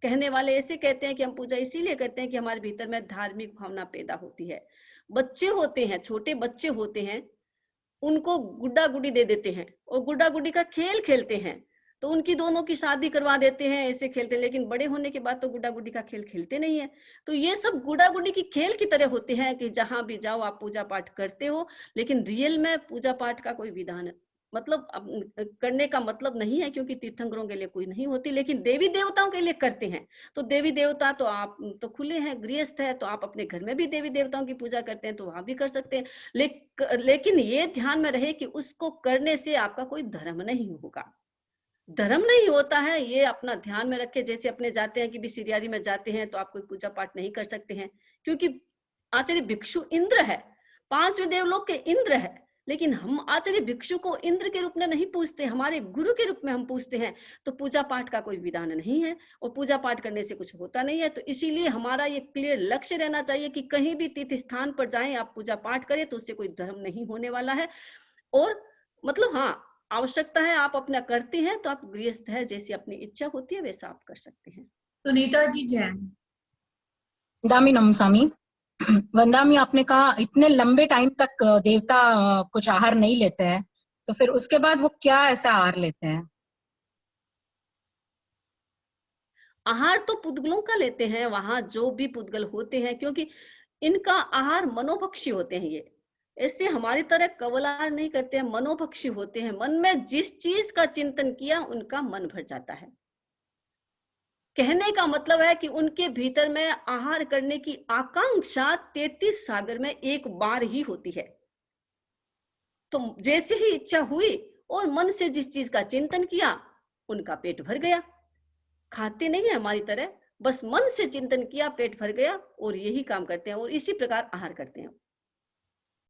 कहने वाले ऐसे कहते हैं कि हम पूजा इसीलिए करते हैं कि हमारे भीतर में धार्मिक भावना पैदा होती है। बच्चे होते हैं, छोटे बच्चे होते हैं, उनको गुड्डा गुड्डी दे देते हैं और गुड्डा गुड्डी का खेल खेलते हैं, तो उनकी दोनों की शादी करवा देते हैं, ऐसे खेलते हैं। लेकिन बड़े होने के बाद तो गुड्डा गुड्डी का खेल खेलते नहीं है। तो ये सब गुड्डा गुड्डी की खेल की तरह होते हैं कि जहां भी जाओ आप पूजा पाठ करते हो, लेकिन रियल में पूजा पाठ का कोई विधान मतलब करने का मतलब नहीं है, क्योंकि तीर्थंकरों के लिए कोई नहीं होती, लेकिन देवी देवताओं के लिए करते हैं। तो देवी देवता तो आप तो खुले हैं, गृहस्थ है तो आप अपने घर में भी देवी देवताओं की पूजा करते हैं, तो वहां भी कर सकते हैं। लेकिन ये ध्यान में रहे कि उसको करने से आपका कोई धर्म नहीं होगा, धर्म नहीं होता है, ये अपना ध्यान में रखे। जैसे अपने जाते हैं कि भी सिरियारी में जाते हैं तो आप कोई पूजा पाठ नहीं कर सकते हैं, क्योंकि आचार्य भिक्षु इंद्र है, 5वें देवलोक के इंद्र है, लेकिन हम आचार्य भिक्षु को इंद्र के रूप में नहीं पूजते, हमारे गुरु के रूप में हम पूजते हैं। तो पूजा पाठ का कोई विधान नहीं है, और पूजा पाठ करने से कुछ होता नहीं है। तो इसीलिए हमारा ये क्लियर लक्ष्य रहना चाहिए कि कहीं भी तीर्थ स्थान पर जाएं, आप पूजा पाठ करें तो उससे कोई धर्म नहीं होने वाला है। और मतलब हाँ, आवश्यकता है आप अपना करते हैं तो आप गृहस्थ है, जैसी अपनी इच्छा होती है वैसा आप कर सकते हैं। सुनीता जी जैन। वंदामी नमस्कामी। वंदामी, आपने कहा इतने लंबे टाइम तक देवता कुछ आहार नहीं लेते हैं, तो फिर उसके बाद वो क्या ऐसा आहार लेते हैं? आहार तो पुद्गलों का लेते हैं, वहां जो भी पुद्गल होते हैं, क्योंकि इनका आहार मनोभक्षी होते हैं। ये ऐसे हमारी तरह कवलाहार नहीं करते हैं, मनोभक्षी होते हैं। मन में जिस चीज का चिंतन किया उनका मन भर जाता है। कहने का मतलब है कि उनके भीतर में आहार करने की आकांक्षा 33 सागर में एक बार ही होती है। तो जैसे ही इच्छा हुई और मन से जिस चीज का चिंतन किया उनका पेट भर गया। खाते नहीं है हमारी तरह, बस मन से चिंतन किया, पेट भर गया, और यही काम करते हैं और इसी प्रकार आहार करते हैं।